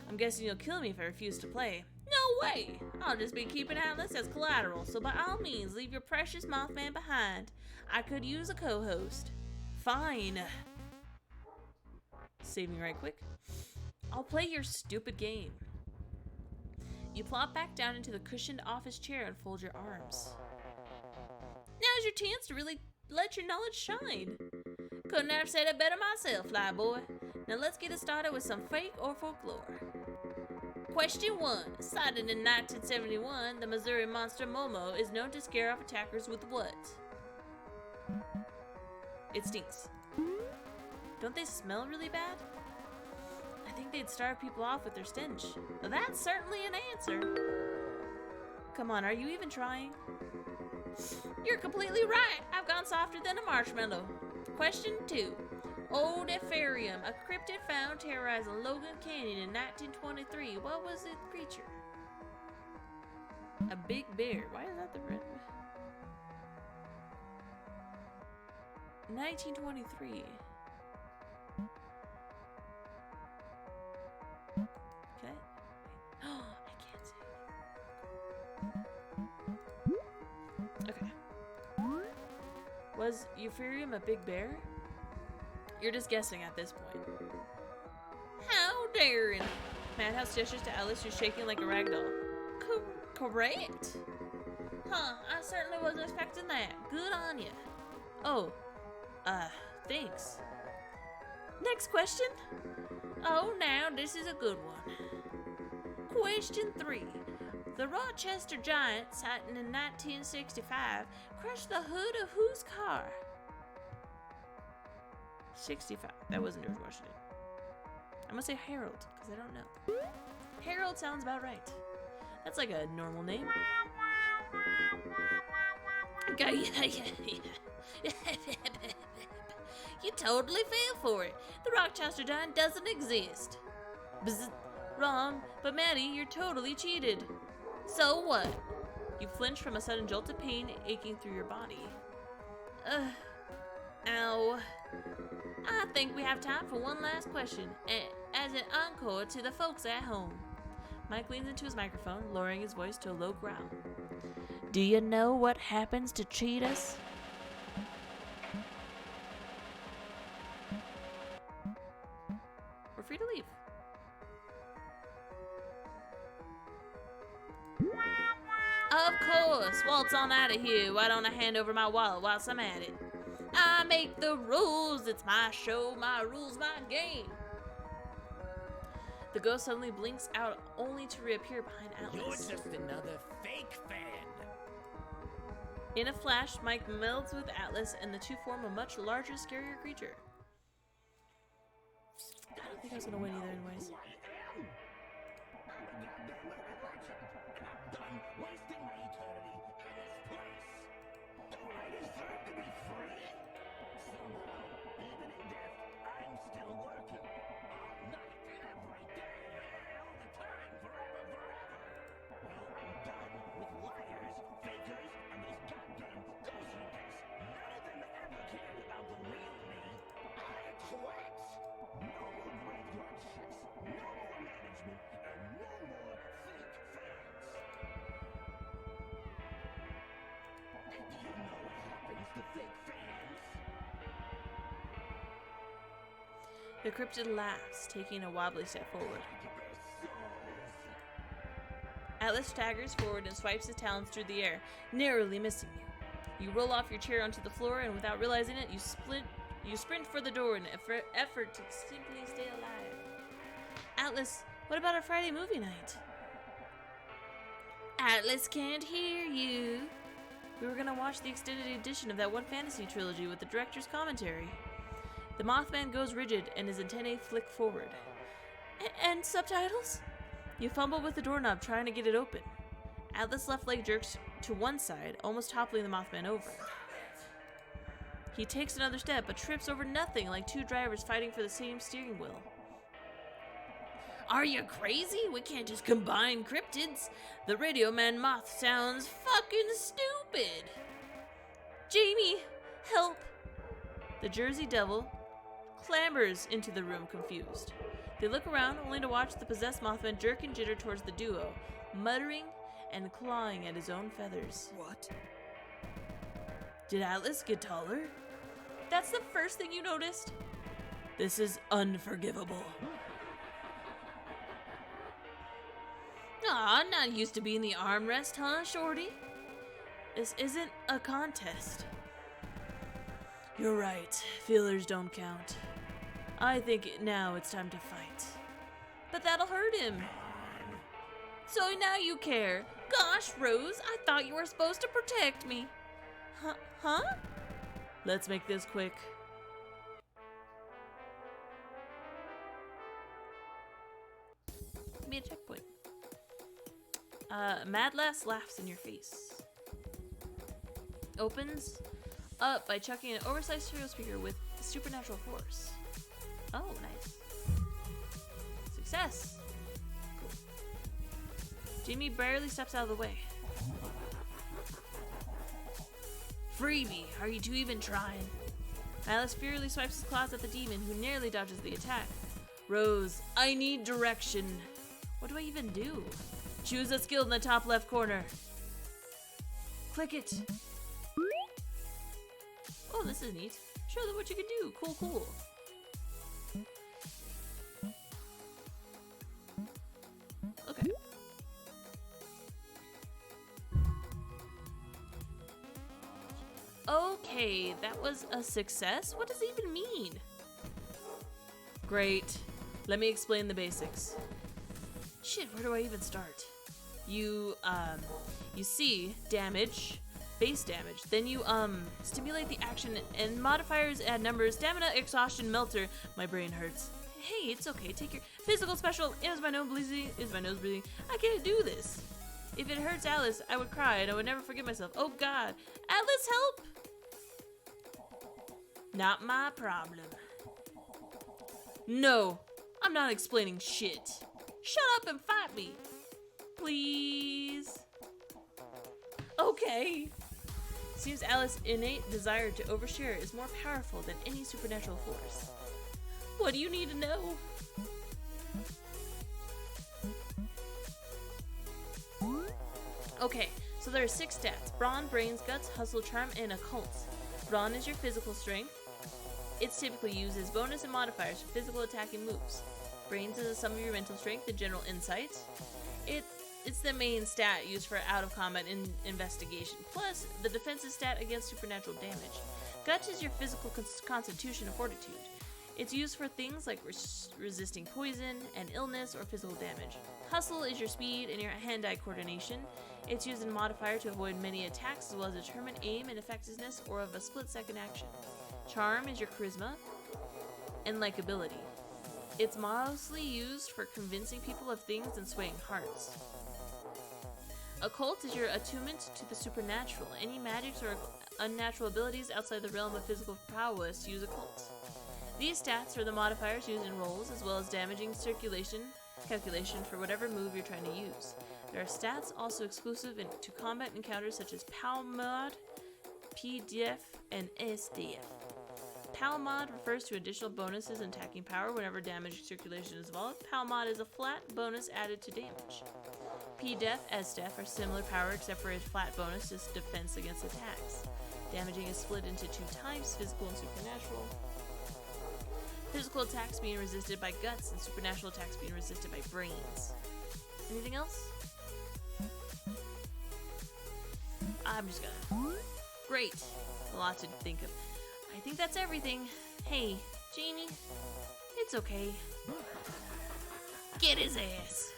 I'm guessing you'll kill me if I refuse to play. No way! I'll just be keeping Atlas as collateral, so by all means, leave your precious Mothman behind. I could use a co-host. Fine. Saving right quick. I'll play your stupid game. You plop back down into the cushioned office chair and fold your arms. Now's your chance to really let your knowledge shine. Couldn't have said it better myself, Flyboy. Now let's get it started with some fake or folklore. Question 1. Sighted in 1971, the Missouri monster Momo is known to scare off attackers with what? It stinks. Don't they smell really bad? I think they'd starve people off with their stench. Well, that's certainly an answer. Come on, are you even trying? You're completely right. I've gone softer than a marshmallow. Question 2. Old Epharium, a cryptid found terrorizing Logan Canyon in 1923. What was its creature? A big bear. Why is that the red? 1923. Okay. Oh, I can't see. Okay. Was Euphorium a big bear? You're just guessing at this point. How daring! Madhouse gestures to Alice, who's shaking like a ragdoll. Correct? Huh, I certainly wasn't expecting that. Good on you. Oh, thanks. Next question? Oh, now this is a good one. Question 3. The Rochester Giant, sighted in 1965, crushed the hood of whose car? 65. That wasn't George Washington. I'm gonna say Harold, because I don't know. Harold sounds about right. That's like a normal name. You totally fell for it. The Rochester Giant doesn't exist. Bzz. Wrong, but Maddie, you're totally cheated. So what? You flinch from a sudden jolt of pain aching through your body. Ow. I think we have time for one last question, as an encore to the folks at home. Mike leans into his microphone, lowering his voice to a low growl. Do you know what happens to cheat us? We're free to leave. Of course, waltz on out of here. Why don't I hand over my wallet whilst I'm at it? I make the rules. It's my show, my rules, my game. The ghost suddenly blinks out, only to reappear behind Atlas. You're just another fake fan. In a flash, Mike melds with Atlas, and the two form a much larger, scarier creature. I don't think I was gonna win either, anyways. Wasting my eternity in this place. Do I deserve to be free? Somehow, even in death, I'm still working. All night, every day, all the time, forever. Well, I'm done with liars, fakers, and those goddamn ghost hunters. None of them ever cared about the real me. I quit. No more graveyard shifts, no more management, and no more fake fans. Do you know what happens to fake fans? The cryptid laughs, taking a wobbly step forward. Atlas staggers forward and swipes his talons through the air, narrowly missing you. You roll off your chair onto the floor, and without realizing it, you sprint for the door in an effort to simply stay alive. Atlas, what about our Friday movie night? Atlas can't hear you. We were gonna watch the extended edition of that one fantasy trilogy with the director's commentary. The Mothman goes rigid and his antennae flick forward. And subtitles? You fumble with the doorknob trying to get it open. Atlas' left leg jerks to one side, almost toppling the Mothman over. He takes another step, but trips over nothing like two drivers fighting for the same steering wheel. Are you crazy? We can't just combine cryptids. The Radio Man moth sounds fucking stupid. Jamie, help. The Jersey Devil clambers into the room confused. They look around only to watch the possessed Mothman jerk and jitter towards the duo, muttering and clawing at his own feathers. What? Did Atlas get taller? That's the first thing you noticed? This is unforgivable. Aw, not used to being the armrest, huh, Shorty? This isn't a contest. You're right. Feelers don't count. I think now it's time to fight. But that'll hurt him. So now you care. Gosh, Rose, I thought you were supposed to protect me. Huh? Let's make this quick. Give me a checkpoint. Mad Lass laughs in your face. Opens up by chucking an oversized cereal speaker with supernatural force. Oh, nice. Success. Cool. Jamie barely steps out of the way. Freebie, are you two even trying? Malice furiously swipes his claws at the demon, who nearly dodges the attack. Rose, I need direction. What do I even do? Choose a skill in the top left corner. Click it. Oh, this is neat. Show them what you can do. Cool. Okay. Okay, that was a success? What does it even mean? Great. Let me explain the basics. Shit, where do I even start? You see damage, base damage. Then you, stimulate the action and modifiers add numbers, stamina, exhaustion, melter. My brain hurts. Hey, it's okay. Take your physical special. Is my nose bleeding? I can't do this. If it hurts Alice, I would cry and I would never forgive myself. Oh God. Alice, help! Not my problem. No, I'm not explaining shit. Shut up and fight me. Please. Okay. Seems Alice's innate desire to overshare is more powerful than any supernatural force. What do you need to know? Okay, so there are 6 stats. Brawn, brains, guts, hustle, charm, and occult. Brawn is your physical strength. It's typically used as bonus and modifiers for physical attacking moves. Brains is the sum of your mental strength and general insight. It's the main stat used for out-of-combat investigation, plus the defensive stat against supernatural damage. Guts is your physical constitution and fortitude. It's used for things like resisting poison and illness or physical damage. Hustle is your speed and your hand-eye coordination. It's used as a modifier to avoid many attacks as well as determine aim and effectiveness or of a split-second action. Charm is your charisma and likability. It's mostly used for convincing people of things and swaying hearts. Occult is your attunement to the supernatural. Any magics or unnatural abilities outside the realm of physical prowess use occult. These stats are the modifiers used in rolls, as well as damaging calculation for whatever move you're trying to use. There are stats also exclusive to combat encounters such as POW mod, PDF, and SDF. POW mod refers to additional bonuses in attacking power whenever damage circulation is involved. POW mod is a flat bonus added to damage. PDF, SDF are similar power except for a flat bonus to defense against attacks. Damaging is split into 2 types, physical and supernatural. Physical attacks being resisted by guts and supernatural attacks being resisted by brains. Anything else? I'm just gonna Great. A lot to think of. I think that's everything. Hey, Jamie. It's okay. Get his ass.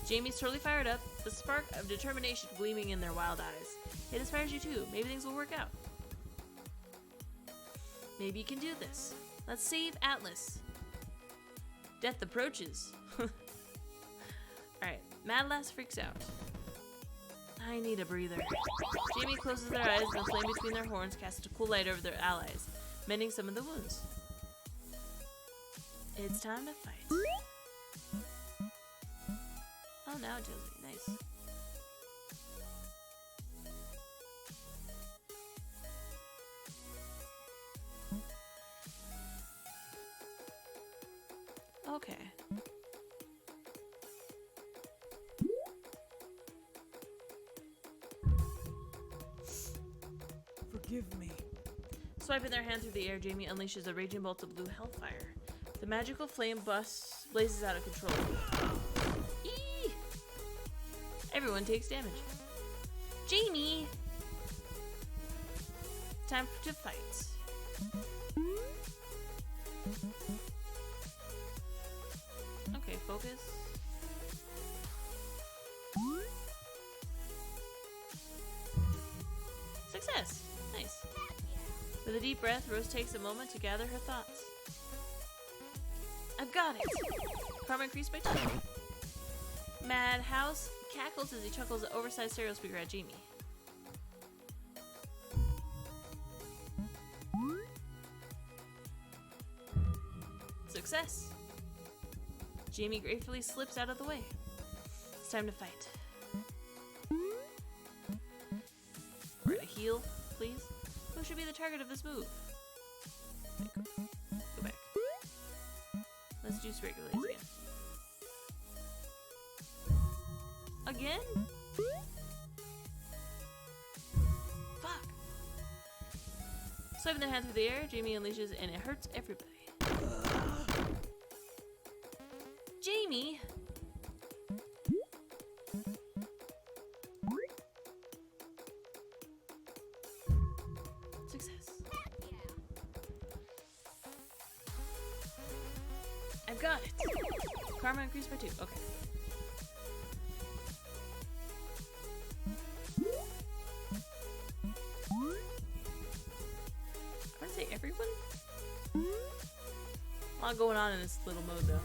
Jamie's totally fired up, the spark of determination gleaming in their wild eyes. It inspires you too. Maybe things will work out. Maybe you can do this. Let's save Atlas. Death approaches. Alright, Mad Lass freaks out. I need a breather. Jamie closes their eyes and the flame between their horns casts a cool light over their allies, mending some of the wounds. It's time to fight. Oh, now it tells me. Nice. Okay. Forgive me. Swiping their hand through the air, Jamie unleashes a raging bolt of blue hellfire. The magical flame blazes out of control. Eee! Everyone takes damage. Jamie! Time to fight. Okay, focus. Success! Nice. With a deep breath, Rose takes a moment to gather her thoughts. I've got it! Karma increased by 2. Madhouse cackles as he chuckles an oversized stereo speaker at Jamie. Success! Jamie gratefully slips out of the way. It's time to fight. We're gonna heal, please. Who should be the target of this move? Go back. Let's do Spirit Glaze again. Again? Fuck. Swiping their hand through the air, Jamie unleashes and it hurts everybody. Jamie! Success. I've got it. Karma increased by 2. Okay. I want to say everyone? A lot going on in this little mode though.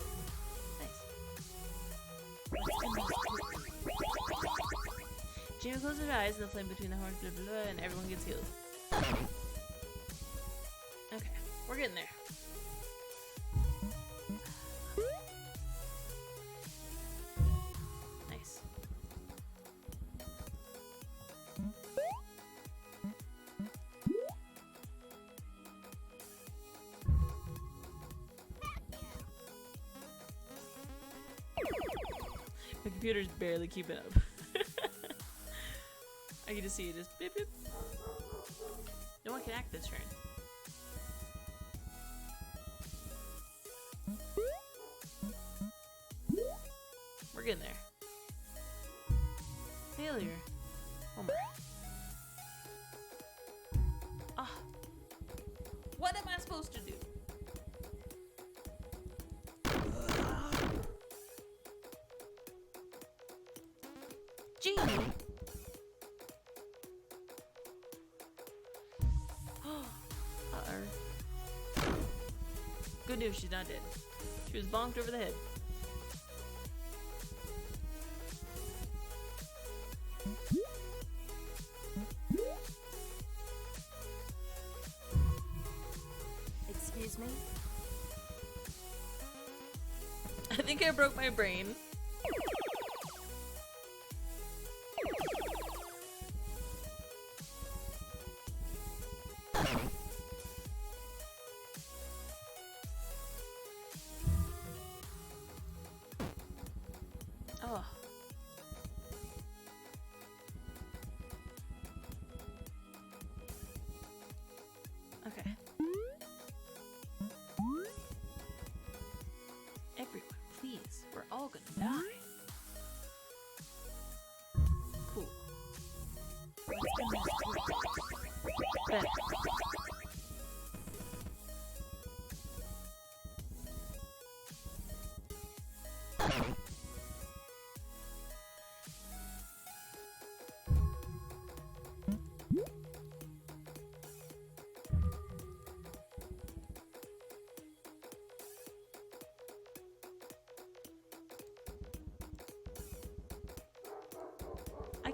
Jamie closes her eyes and the flame between the horns blah, blah, blah, and everyone gets healed. Okay, we're getting there. Nice. My computer's barely keeping up. I can just see it just beep beep. No one can act this turn. We're getting there. Failure. Homer. Ah. What am I supposed to do? Jamie! Good news, she's not dead. She was bonked over the head. Excuse me? I think I broke my brain. Oh. Okay. Everyone, please. We're all gonna die. Cool.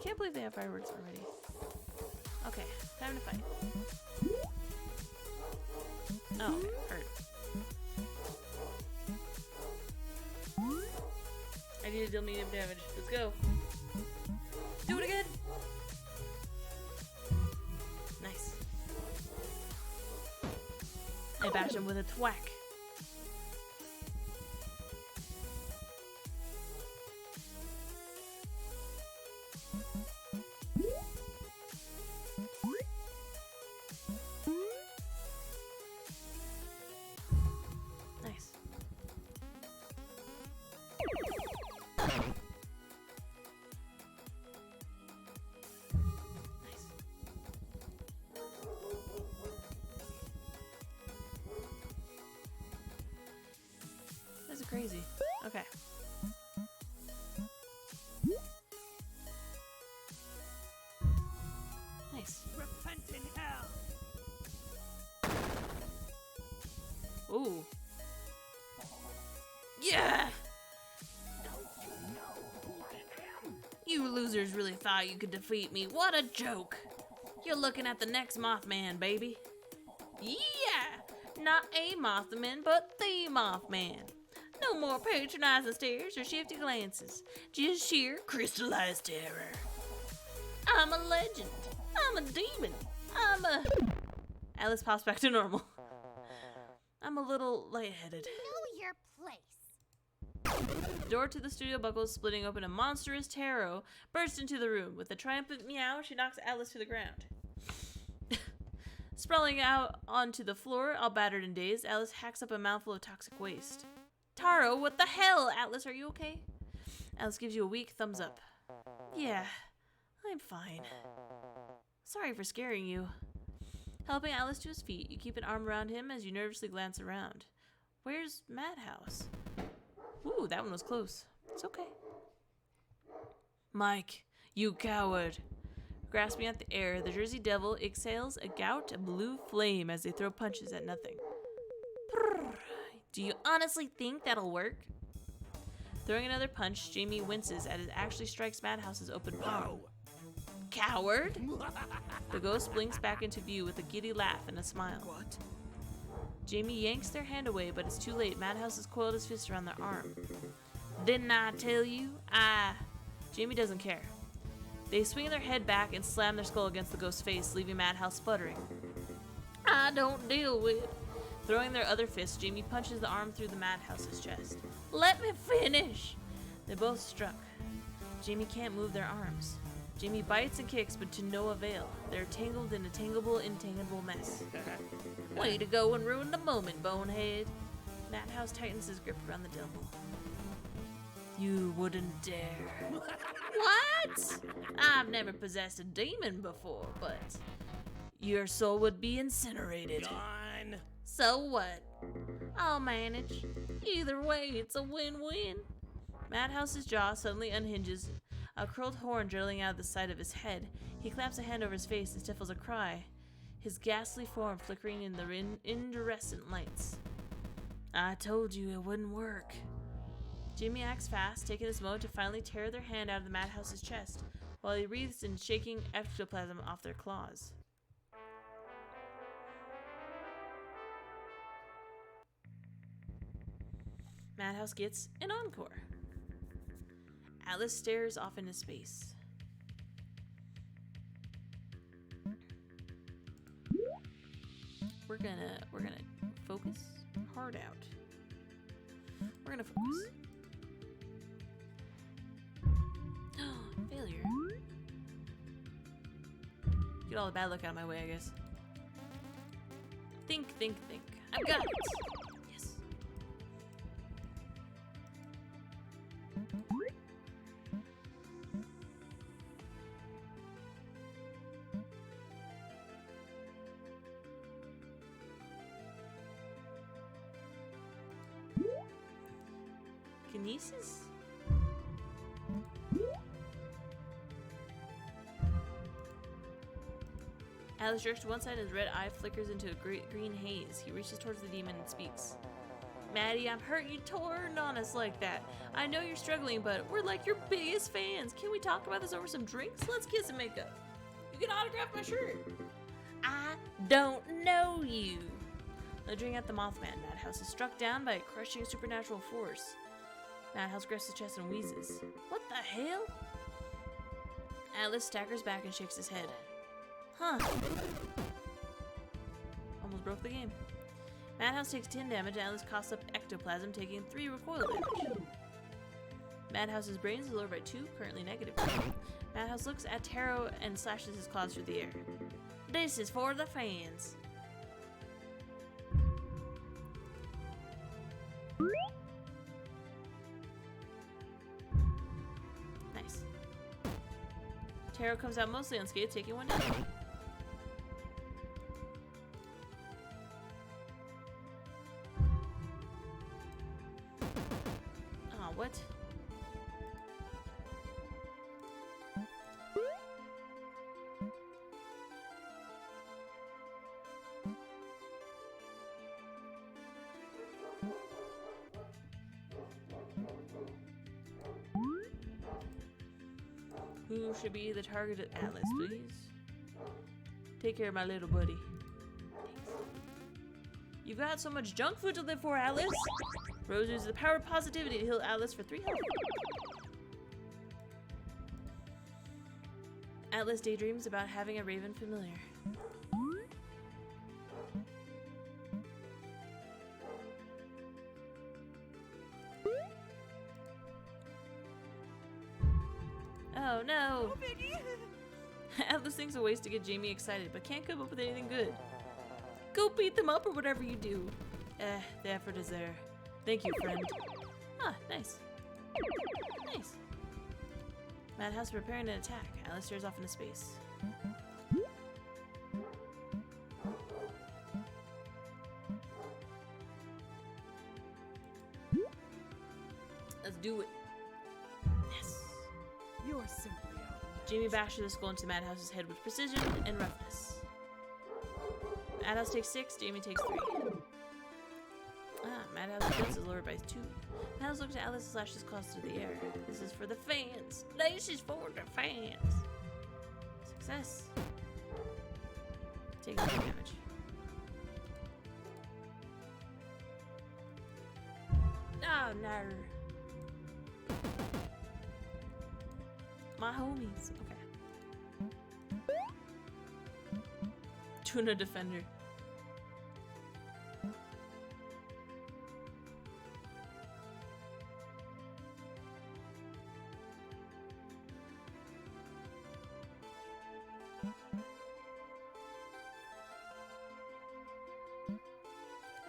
can't believe they have fireworks already. Okay, time to fight. Oh, okay, hurt. I need to deal medium damage. Let's go. Do it again. Nice. I bash him with a thwack. Nice. Nice. This is crazy. Okay. Nice. Repent in hell! Ooh. Yeah! You losers really thought you could defeat me. What a joke! You're looking at the next Mothman, baby. Yeah! Not a Mothman, but the Mothman. No more patronizing stares or shifty glances. Just sheer crystallized terror. I'm a legend. I'm a demon. Alice pops back to normal. I'm a little lightheaded. Know your place. The door to the studio buckles, splitting open. A monstrous tarot bursts into the room. With a triumphant meow, she knocks Alice to the ground. Sprawling out onto the floor, all battered and dazed, Alice hacks up a mouthful of toxic waste. Taro, what the hell? Atlas, are you okay? Alice gives you a weak thumbs up. Yeah, I'm fine. Sorry for scaring you. Helping Alice to his feet, you keep an arm around him as you nervously glance around. Where's Madhouse? Ooh, that one was close. It's okay. Mike, you coward. Grasping at the air, the Jersey Devil exhales a gout of blue flame as they throw punches at nothing. Do you honestly think that'll work? Throwing another punch, Jamie winces as it actually strikes Madhouse's open palm. Coward! The ghost blinks back into view with a giddy laugh and a smile. What? Jamie yanks their hand away, but it's too late. Madhouse has coiled his fist around their arm. Didn't I tell you? Jamie doesn't care. They swing their head back and slam their skull against the ghost's face, leaving Madhouse sputtering. I don't deal with. Throwing their other fist, Jamie punches the arm through the Madhouse's chest. Let me finish! They both struck. Jamie can't move their arms. Jamie bites and kicks, but to no avail. They're tangled in a entanglable mess. Way to go and ruin the moment, bonehead. Madhouse tightens his grip around the devil. You wouldn't dare. What? I've never possessed a demon before, but your soul would be incinerated. Gone. So what? I'll manage. Either way, it's a win-win. Madhouse's jaw suddenly unhinges, a curled horn drilling out of the side of his head. He claps a hand over his face and stifles a cry, his ghastly form flickering in the incandescent lights. I told you it wouldn't work. Jimmy acts fast, taking this moment to finally tear their hand out of the Madhouse's chest, while he wreathes in shaking ectoplasm off their claws. Madhouse gets an encore. Alice stares off into space. We're gonna focus hard out. We're gonna focus. Failure. Get all the bad luck out of my way, I guess. Think. I've got it. Yes. Kinesis? Alice jerks to one side, his red eye flickers into a green haze. He reaches towards the demon and speaks. Maddie, I'm hurt you turned on us like that. I know you're struggling, but we're like your biggest fans. Can we talk about this over some drinks? Let's kiss and make up. You can autograph my shirt. I don't know you. The drink at the Mothman. Madhouse is struck down by a crushing supernatural force. Madhouse grabs his chest and wheezes. What the hell? Atlas staggers back and shakes his head. Huh. Almost broke the game. Madhouse takes 10 damage, and Atlas coughs up ectoplasm, taking 3 recoil damage. Madhouse's brains is lowered by 2, currently negative. Madhouse looks at Taro and slashes his claws through the air. This is for the fans. Nice. Taro comes out mostly unscathed, taking 1 damage. Oh, what? Who should be the target of Atlas, please? Take care of my little buddy. Thanks. You've got so much junk food to live for, Atlas! Rose uses the power of positivity to heal Atlas for 3 health. Atlas daydreams about having a raven familiar. Oh no! Atlas thinks of ways to get Jamie excited, but can't come up with anything good. Go beat them up or whatever you do. The effort is there. Thank you, friend. Ah, nice. Nice. Madhouse preparing an attack. Atlas stares off into space. Let's do it. Yes. You're simply outmatched. Jamie bashes the skull into Madhouse's head with precision and roughness. Madhouse takes 6, Jamie takes 3. Madhouse's defense is lowered by 2. Madhouse looks at Atlas and slashes his claws through the air. This is for the fans. This is for the fans. Success. Taking 2 damage. Oh no. My homies. Okay. Tuna defender.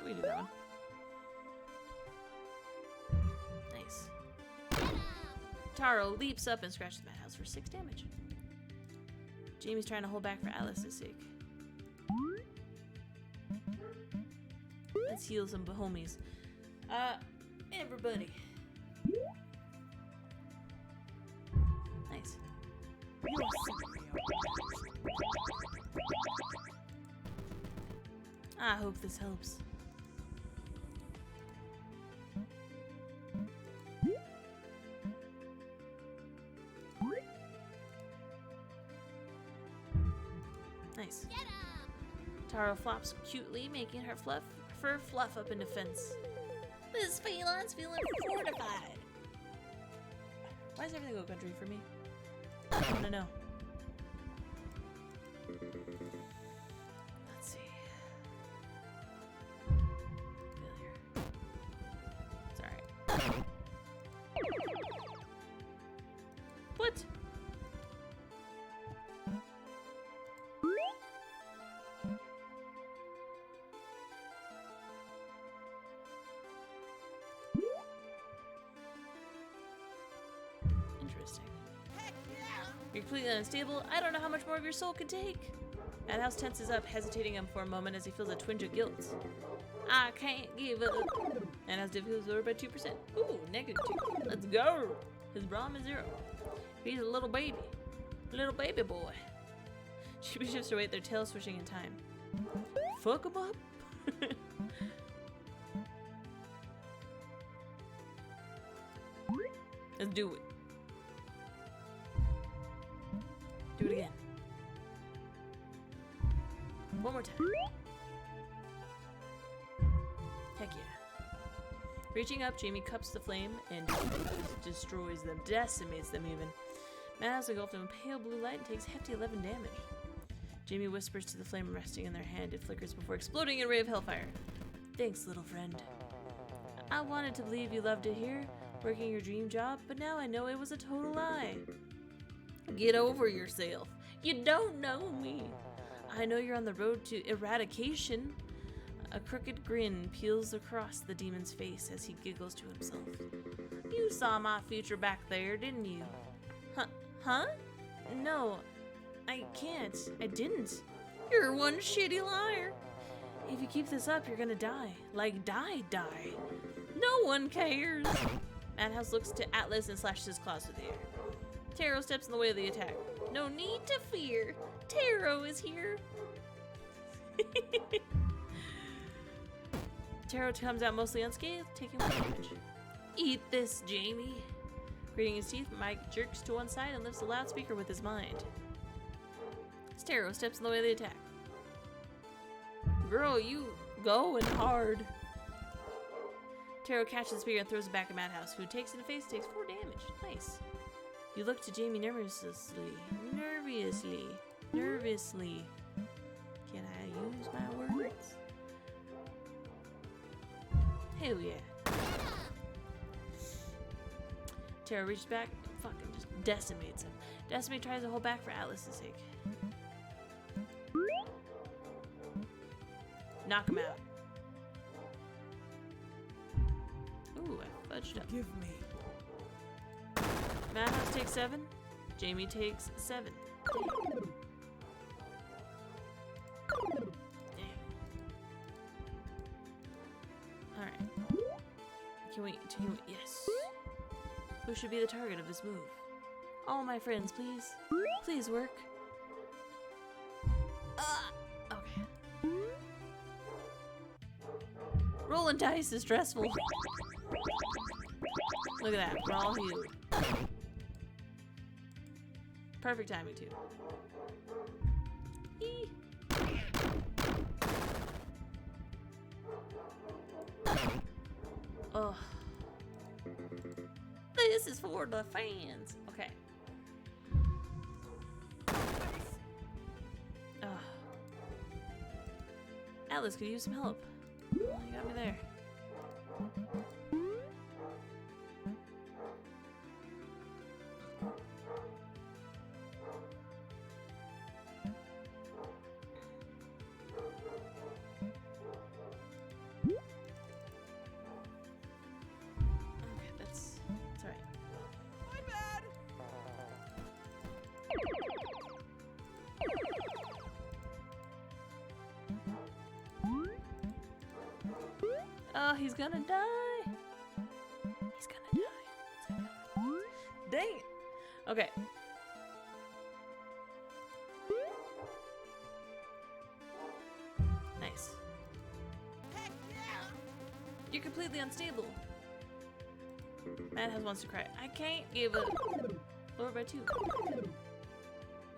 We do that one. Nice. Taro leaps up and scratches Madhouse for 6 damage. Jamie's trying to hold back for Atlas's sake. Let's heal some homies. Everybody. Nice. You're simply outmatched. I hope this helps. Nice. Taro flops cutely, making her fur fluff up into fence. This feline's feeling fortified. Why does everything go country for me? I want to know. Let's see. Failure. It's alright. What? Interesting. You're completely unstable. I don't know how much more of your soul can take. Madhouse tenses up, hesitating him for a moment as he feels a twinge of guilt. I can't give up. Madhouse difficulty is lowered by 2%. Ooh, -2. Let's go. His Brahm is 0. He's a little baby. Little baby boy. She shifts her weight, their tails swishing in time. Fuck him up. Let's do it. Do it again. One more time. Heck yeah. Reaching up, Jamie cups the flame and destroys them, decimates them even. Madhouse engulfed in pale blue light and takes hefty 11 damage. Jamie whispers to the flame resting in their hand. It flickers before exploding in a ray of hellfire. Thanks, little friend. I wanted to believe you loved it here, working your dream job, but now I know it was a total lie. Get over yourself. You don't know me. I know you're on the road to eradication. A crooked grin peels across the demon's face as he giggles to himself. You saw my future back there, didn't you? Huh? No, I can't. I didn't. You're one shitty liar. If you keep this up, you're gonna die. Like, die. No one cares. Madhouse looks to Atlas and slashes his claws through the air. Taro steps in the way of the attack. No need to fear. Taro is here. Taro comes out mostly unscathed, taking 1 damage. Eat this, Jamie. Grating his teeth, Mike jerks to one side and lifts a loudspeaker with his mind. Taro steps in the way of the attack. Girl, you going hard. Taro catches the spear and throws it back at Madhouse, who takes it in the face and takes 4 damage. Nice. You look to Jamie nervously. Can I use my words? Hell yeah. Taro reaches back and fucking just decimates him. Decimate tries to hold back for Atlas's sake. Knock him out. Ooh, I fudged up. Give me. Madhouse takes 7. Jamie takes 7. Dang. Alright. Can we, yes. Who should be the target of this move? All my friends, please. Please work. Okay. Rolling dice is stressful. Look at that, we're all healed. Perfect timing, too. Eee. Ugh. This is for the fans. Okay. Ugh. Atlas could use some help. You got me there. Okay, that's alright. My bad. Oh, he's gonna die. He's gonna die. It's gonna be over. Dang it. Okay. Nice. You're completely unstable. Madhouse wants to cry. I can't give up. Lower by 2.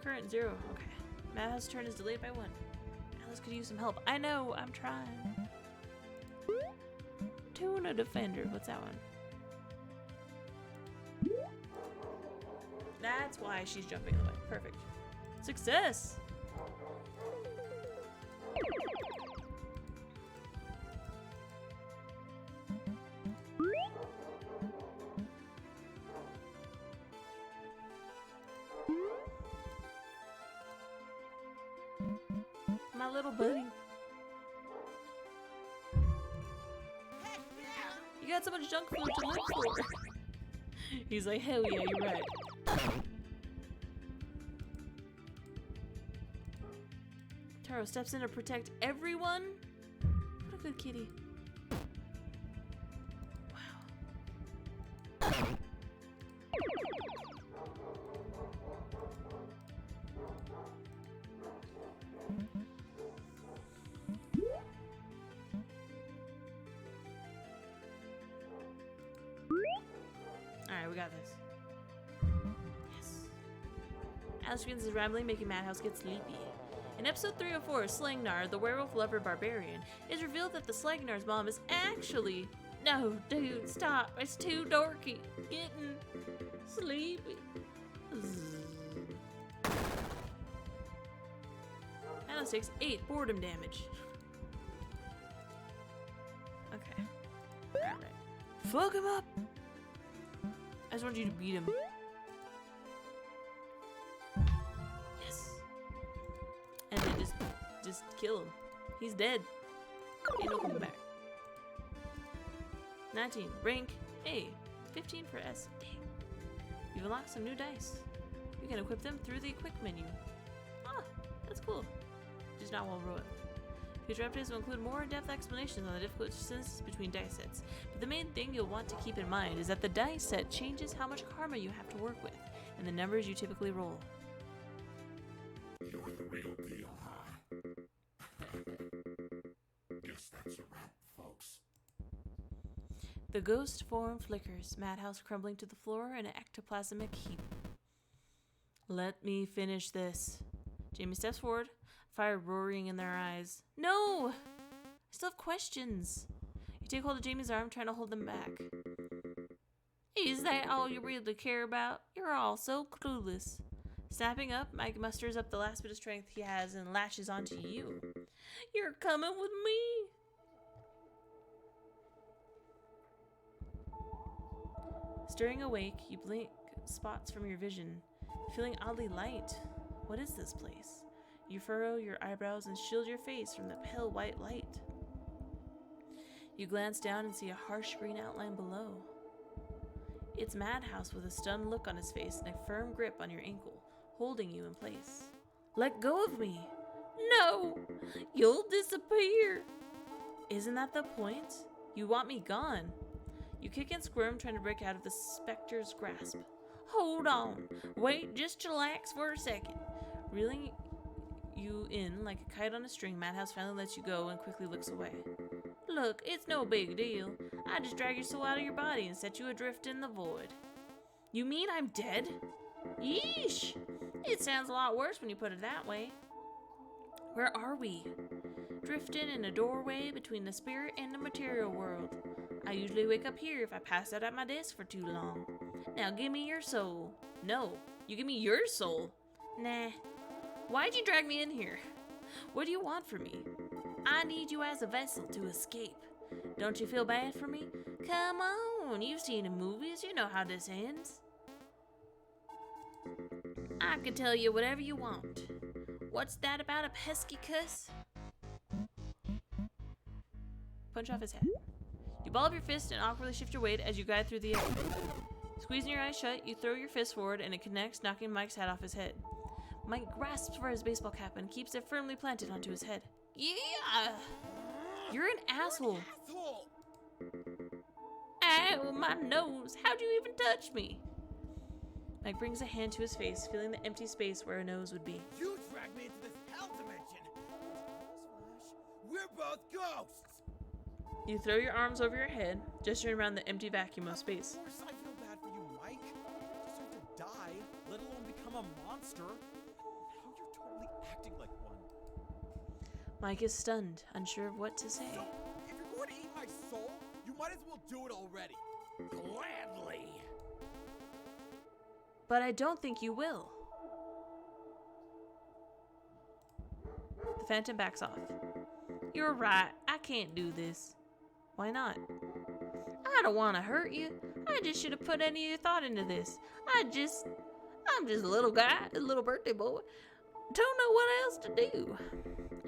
Current 0. Okay. Madhouse's turn is delayed by 1. Alice could use some help. I know. I'm trying. Tuna Defender. What's that one? That's why she's jumping in the way. Perfect. Success! My little buddy. You got so much junk food to live for. He's like, hell yeah, you're right. Taro steps in to protect everyone. What a good kitty. Wow. Alright, we got this. Yes. Alice begins his rambling, making Madhouse get sleepy. In episode 304, Slangnar, the werewolf lover barbarian, it's revealed that the Slagnar's mom is actually... No, dude, stop. It's too dorky. Getting sleepy. Madhouse takes 8 boredom damage. Okay. Alright. Fuck him up! I just want you to beat him. Yes. And then just kill him. He's dead. Ain't no coming back. 19. Rank A. 15 for S. Dang. You've unlocked some new dice. You can equip them through the equip menu. Ah, that's cool. Just not well rolled. Future updates will include more in-depth explanations on the differences between dice sets, but the main thing you'll want to keep in mind is that the dice set changes how much karma you have to work with, and the numbers you typically roll. You're the real deal, huh? Guess that's a wrap, folks. The ghost form flickers, Madhouse crumbling to the floor in an ectoplasmic heap. Let me finish this. Jamie steps forward, fire roaring in their eyes. No! I still have questions. You take hold of Jamie's arm, trying to hold them back. Is that all you really care about? You're all so clueless. Snapping up, Mike musters up the last bit of strength he has and lashes onto you. You're coming with me! Stirring awake, you blink spots from your vision, feeling oddly light. What is this place? You furrow your eyebrows and shield your face from the pale white light. You glance down and see a harsh green outline below. It's Madhouse with a stunned look on his face and a firm grip on your ankle, holding you in place. Let go of me! No! You'll disappear! Isn't that the point? You want me gone. You kick and squirm, trying to break out of the specter's grasp. Hold on. Wait, just chillax for a second. Reeling you in like a kite on a string, Madhouse finally lets you go and quickly looks away. Look, it's no big deal. I just drag your soul out of your body and set you adrift in the void. You mean I'm dead? Yeesh! It sounds a lot worse when you put it that way. Where are we? Drifting in a doorway between the spirit and the material world. I usually wake up here if I pass out at my desk for too long. Now give me your soul. No, you give me your soul. Nah. Why'd you drag me in here? What do you want from me? I need you as a vessel to escape. Don't you feel bad for me? Come on, you've seen the movies, you know how this ends. I can tell you whatever you want. What's that about a pesky cuss? Punch off his head. You ball up your fist and awkwardly shift your weight as you glide through the air. Squeezing your eyes shut, you throw your fist forward and it connects, knocking Mike's hat off his head. Mike grasps for his baseball cap and keeps it firmly planted onto his head. Yeah! You're an asshole. Ow, my nose. How'd you even touch me? Mike brings a hand to his face, feeling the empty space where a nose would be. You dragged me into this hell dimension. We're both ghosts. You throw your arms over your head, gesturing around the empty vacuum of space. Of course I feel bad for you, Mike. You deserve to die, let alone become a monster. Now you're totally acting like one. Mike is stunned, unsure of what to say. So, if you're going to eat my soul, you might as well do it already. Gladly. But I don't think you will. The Phantom backs off. You're right, I can't do this. Why not? I don't want to hurt you. I just should have put any of your thought into this. I'm just a little guy, a little birthday boy. Don't know what else to do.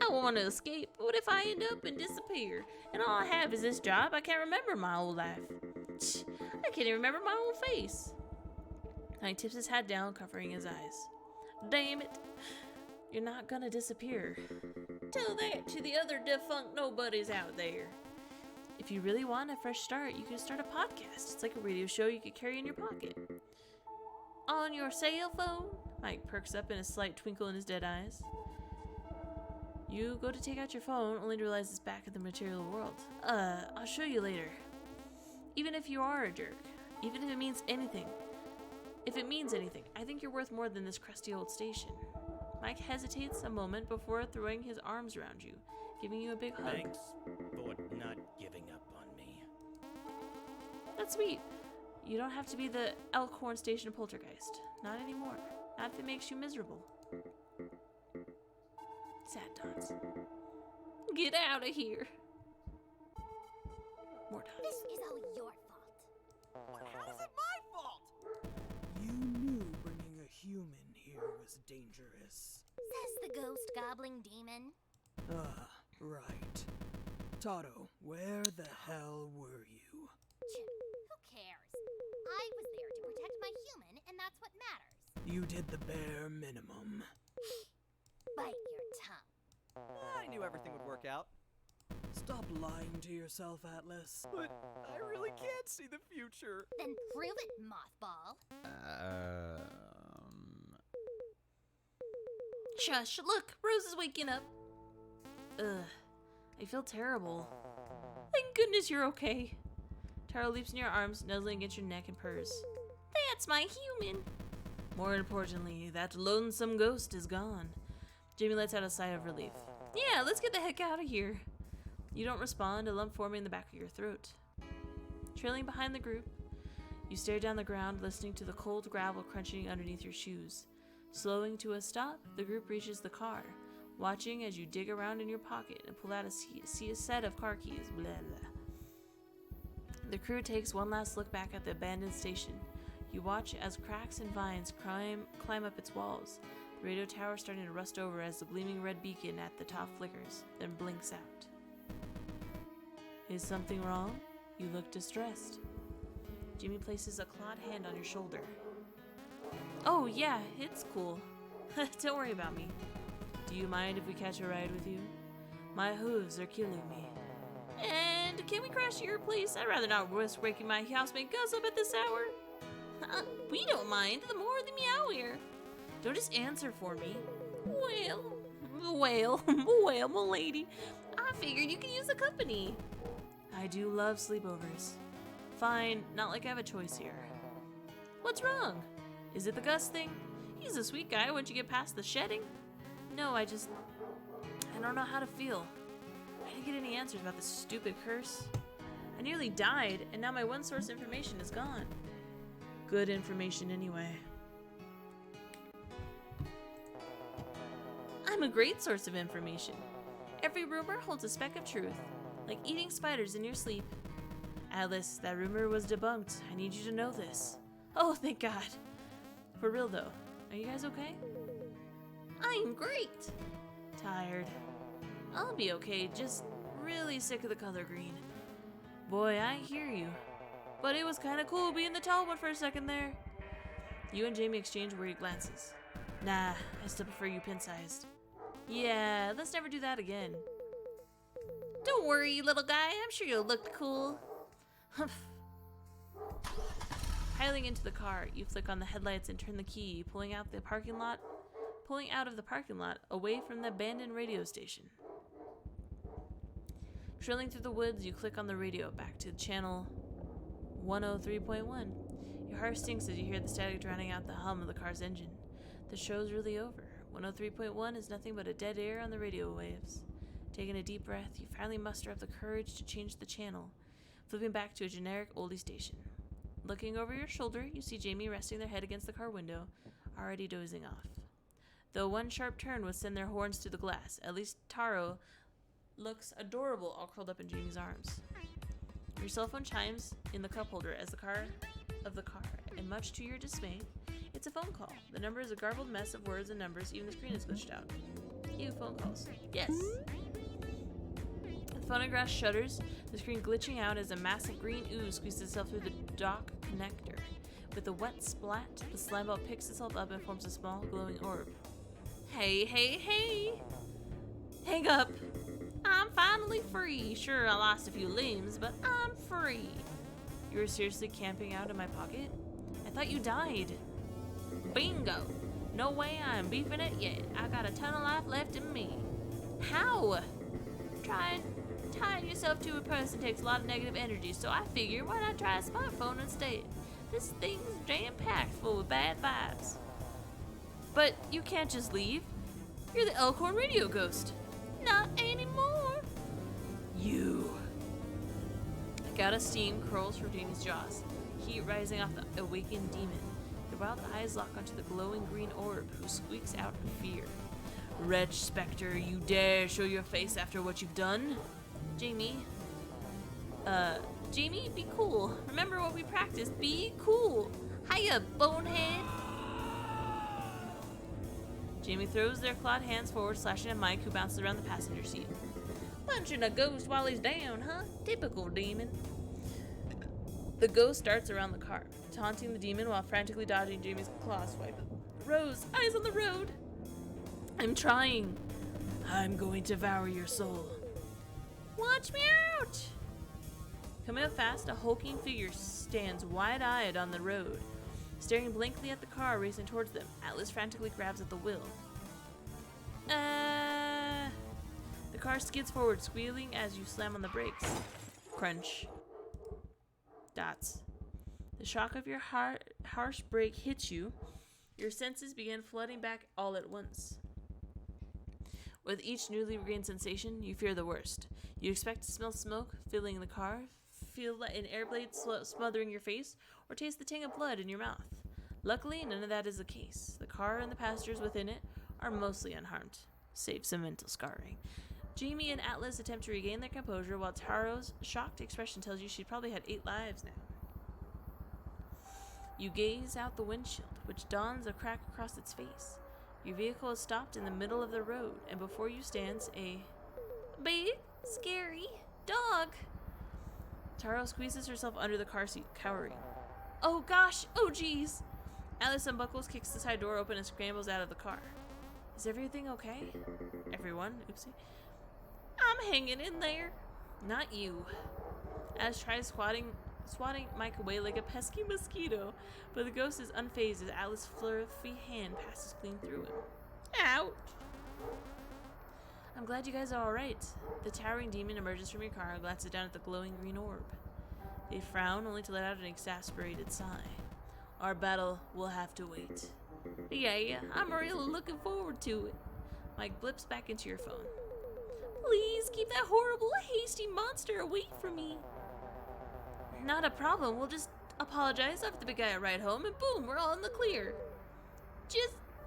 I want to escape. What if I end up and disappear? And all I have is this job. I can't remember my old life. I can't even remember my own face. He tips his hat down, covering his eyes. Damn it. You're not gonna disappear. Tell that to the other defunct nobodies out there. If you really want a fresh start, you can start a podcast. It's like a radio show you could carry in your pocket. On your cell phone? Mike perks up in a slight twinkle in his dead eyes. You go to take out your phone, only to realize it's back in the material world. I'll show you later. Even if you are a jerk, Even if it means anything. If it means anything, I think you're worth more than this crusty old station. Mike hesitates a moment before throwing his arms around you, giving you a big hug. Thanks for not giving up on me. That's sweet. You don't have to be the Elkhorn Station poltergeist. Not anymore. Not if it makes you miserable. Sad dots. Get out of here. More dots. This is all your fault. How is it my fault? You knew bringing a human here was dangerous. Says the ghost gobbling demon. Ah, right. Toto, where the hell were you? Who cares? I was there to protect my human, and that's what matters. You did the bare minimum. Bite your tongue. I knew everything would work out. Stop lying to yourself, Atlas. But I really can't see the future. Then prove it, mothball. Shush, look, Rose is waking up. Ugh, I feel terrible. Thank goodness you're okay. Taro leaps in your arms, nuzzling against your neck and purrs. That's my human. More importantly, that lonesome ghost is gone. Jamie lets out a sigh of relief. Yeah, let's get the heck out of here. You don't respond, a lump forming in the back of your throat. Trailing behind the group, you stare down the ground, listening to the cold gravel crunching underneath your shoes. Slowing to a stop, the group reaches the car, watching as you dig around in your pocket and pull out a set of car keys. Blah, blah. The crew takes one last look back at the abandoned station. You watch as cracks and vines climb up its walls. The radio tower starting to rust over as the gleaming red beacon at the top flickers, then blinks out. Is something wrong? You look distressed. Jimmy places a clawed hand on your shoulder. Oh yeah, it's cool. Don't worry about me. Do you mind if we catch a ride with you? My hooves are killing me. And can we crash at your place? I'd rather not risk waking my housemate gossip at this hour. We don't mind. The more the meowier. Don't just answer for me. Well, m'lady. I figured you could use the company. I do love sleepovers. Fine, not like I have a choice here. What's wrong? Is it the Gus thing? He's a sweet guy once you get past the shedding. No, I don't know how to feel. I didn't get any answers about this stupid curse. I nearly died, and now my one source of information is gone. Good information anyway. I'm a great source of information. Every rumor holds a speck of truth, like eating spiders in your sleep. Alice, that rumor was debunked. I need you to know this. Oh, thank God. For real though, are you guys okay? I'm great. Tired. I'll be okay, just really sick of the color green. Boy, I hear you. But it was kind of cool being the tall one for a second there. You and Jamie exchange worried glances. Nah, I still prefer you pin-sized. Yeah, let's never do that again. Don't worry, little guy. I'm sure you'll look cool. Piling into the car, you flick on the headlights and turn the key, pulling out of the parking lot away from the abandoned radio station. Trilling through the woods, you click on the radio back to channel 103.1. Your heart sinks as you hear the static drowning out the hum of the car's engine. The show's really over. 103.1 is nothing but a dead air on the radio waves. Taking a deep breath, you finally muster up the courage to change the channel, flipping back to a generic oldie station. Looking over your shoulder, you see Jamie resting their head against the car window, already dozing off. Though one sharp turn would send their horns through the glass, at least Taro looks adorable all curled up in Jamie's arms. Your cell phone chimes in the cup holder as the car, and much to your dismay, it's a phone call. The number is a garbled mess of words and numbers, even the screen is glitched out. Ew, phone calls. Yes. The phonograph shudders, the screen glitching out as a massive green ooze squeezes itself through the dock connector. With a wet splat, the slime ball picks itself up and forms a small glowing orb. Hey, hey, hey! Hang up! I'm finally free. Sure, I lost a few limbs, but I'm free. You were seriously camping out in my pocket? I thought you died. Bingo! No way I'm beefing it yet. I got a ton of life left in me. How? Tying yourself to a person takes a lot of negative energy, so I figure why not try a smartphone instead? This thing's jam-packed full of bad vibes. But you can't just leave. You're the Elkhorn radio ghost. Not anymore. You. A gout of steam curls from Jamie's jaws, heat rising off the awakened demon. The wild eyes lock onto the glowing green orb, who squeaks out in fear. Wretch specter, you dare show your face after what you've done? Jamie, be cool. Remember what we practiced. Be cool. Hiya, bonehead. Jamie throws their clawed hands forward, slashing at Mike, who bounces around the passenger seat. Punching a ghost while he's down, huh? Typical demon. The ghost darts around the car, taunting the demon while frantically dodging Jamie's claw swipe. Rose, eyes on the road. I'm trying. I'm going to devour your soul. Watch me out! Coming up fast, a hulking figure stands wide-eyed on the road, staring blankly at the car racing towards them. Atlas frantically grabs at the wheel. The car skids forward, squealing as you slam on the brakes. Crunch. Dots. The shock of your harsh brake hits you. Your senses begin flooding back all at once. With each newly regained sensation, you fear the worst. You expect to smell smoke filling the car, feel an air blade smothering your face, or taste the tang of blood in your mouth. Luckily, none of that is the case. The car and the passengers within it are mostly unharmed, save some mental scarring. Jamie and Atlas attempt to regain their composure, while Taro's shocked expression tells you she'd probably had 8 lives now. You gaze out the windshield, which dawns a crack across its face. Your vehicle is stopped in the middle of the road, and before you stands a big, scary dog. Taro squeezes herself under the car seat, cowering. Oh gosh, oh geez. Atlas unbuckles, kicks the side door open, and scrambles out of the car. Is everything okay? Everyone? Oopsie. I'm hanging in there. Not you. Atlas tries swatting Mike away like a pesky mosquito, but the ghost is unfazed as Atlas' fluffy hand passes clean through him. Ouch! I'm glad you guys are alright. The towering demon emerges from your car and glances down at the glowing green orb. They frown, only to let out an exasperated sigh. Our battle will have to wait. Yeah, I'm really looking forward to it. Mike blips back into your phone. Please keep that horrible, hasty monster away from me. Not a problem. We'll just apologize, offer the big guy a ride home, and boom, we're all in the clear.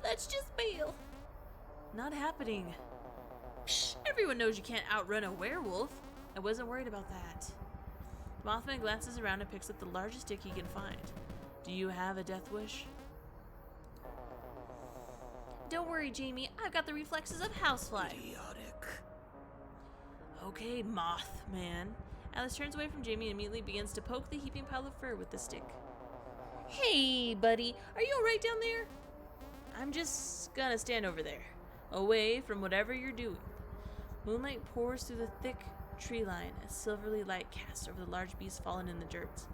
Let's just bail. Not happening. Psh, everyone knows you can't outrun a werewolf. I wasn't worried about that. Mothman glances around and picks up the largest stick he can find. Do you have a death wish? Don't worry, Jamie. I've got the reflexes of housefly. Idiotic. Okay, Mothman. Alice turns away from Jamie and immediately begins to poke the heaping pile of fur with the stick. Hey, buddy. Are you alright down there? I'm just gonna stand over there, away from whatever you're doing. Moonlight pours through the thick tree line, a silvery light casts over the large beast fallen in the dirt.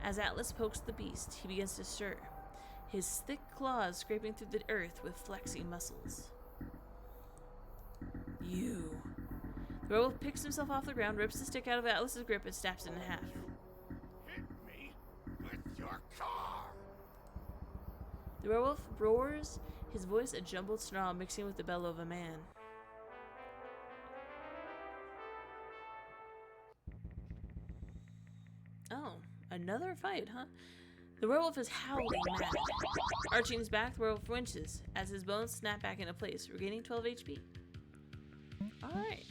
As Atlas pokes the beast, he begins to stir, his thick claws scraping through the earth with flexing muscles. You. The werewolf picks himself off the ground, rips the stick out of Atlas's grip, and snaps it in half. Hit me with your car! The werewolf roars, his voice a jumbled snarl mixing with the bellow of a man. Oh, another fight, huh? The werewolf is howling mad. Arching his back, the werewolf winches as his bones snap back into place, regaining 12 HP. Alright.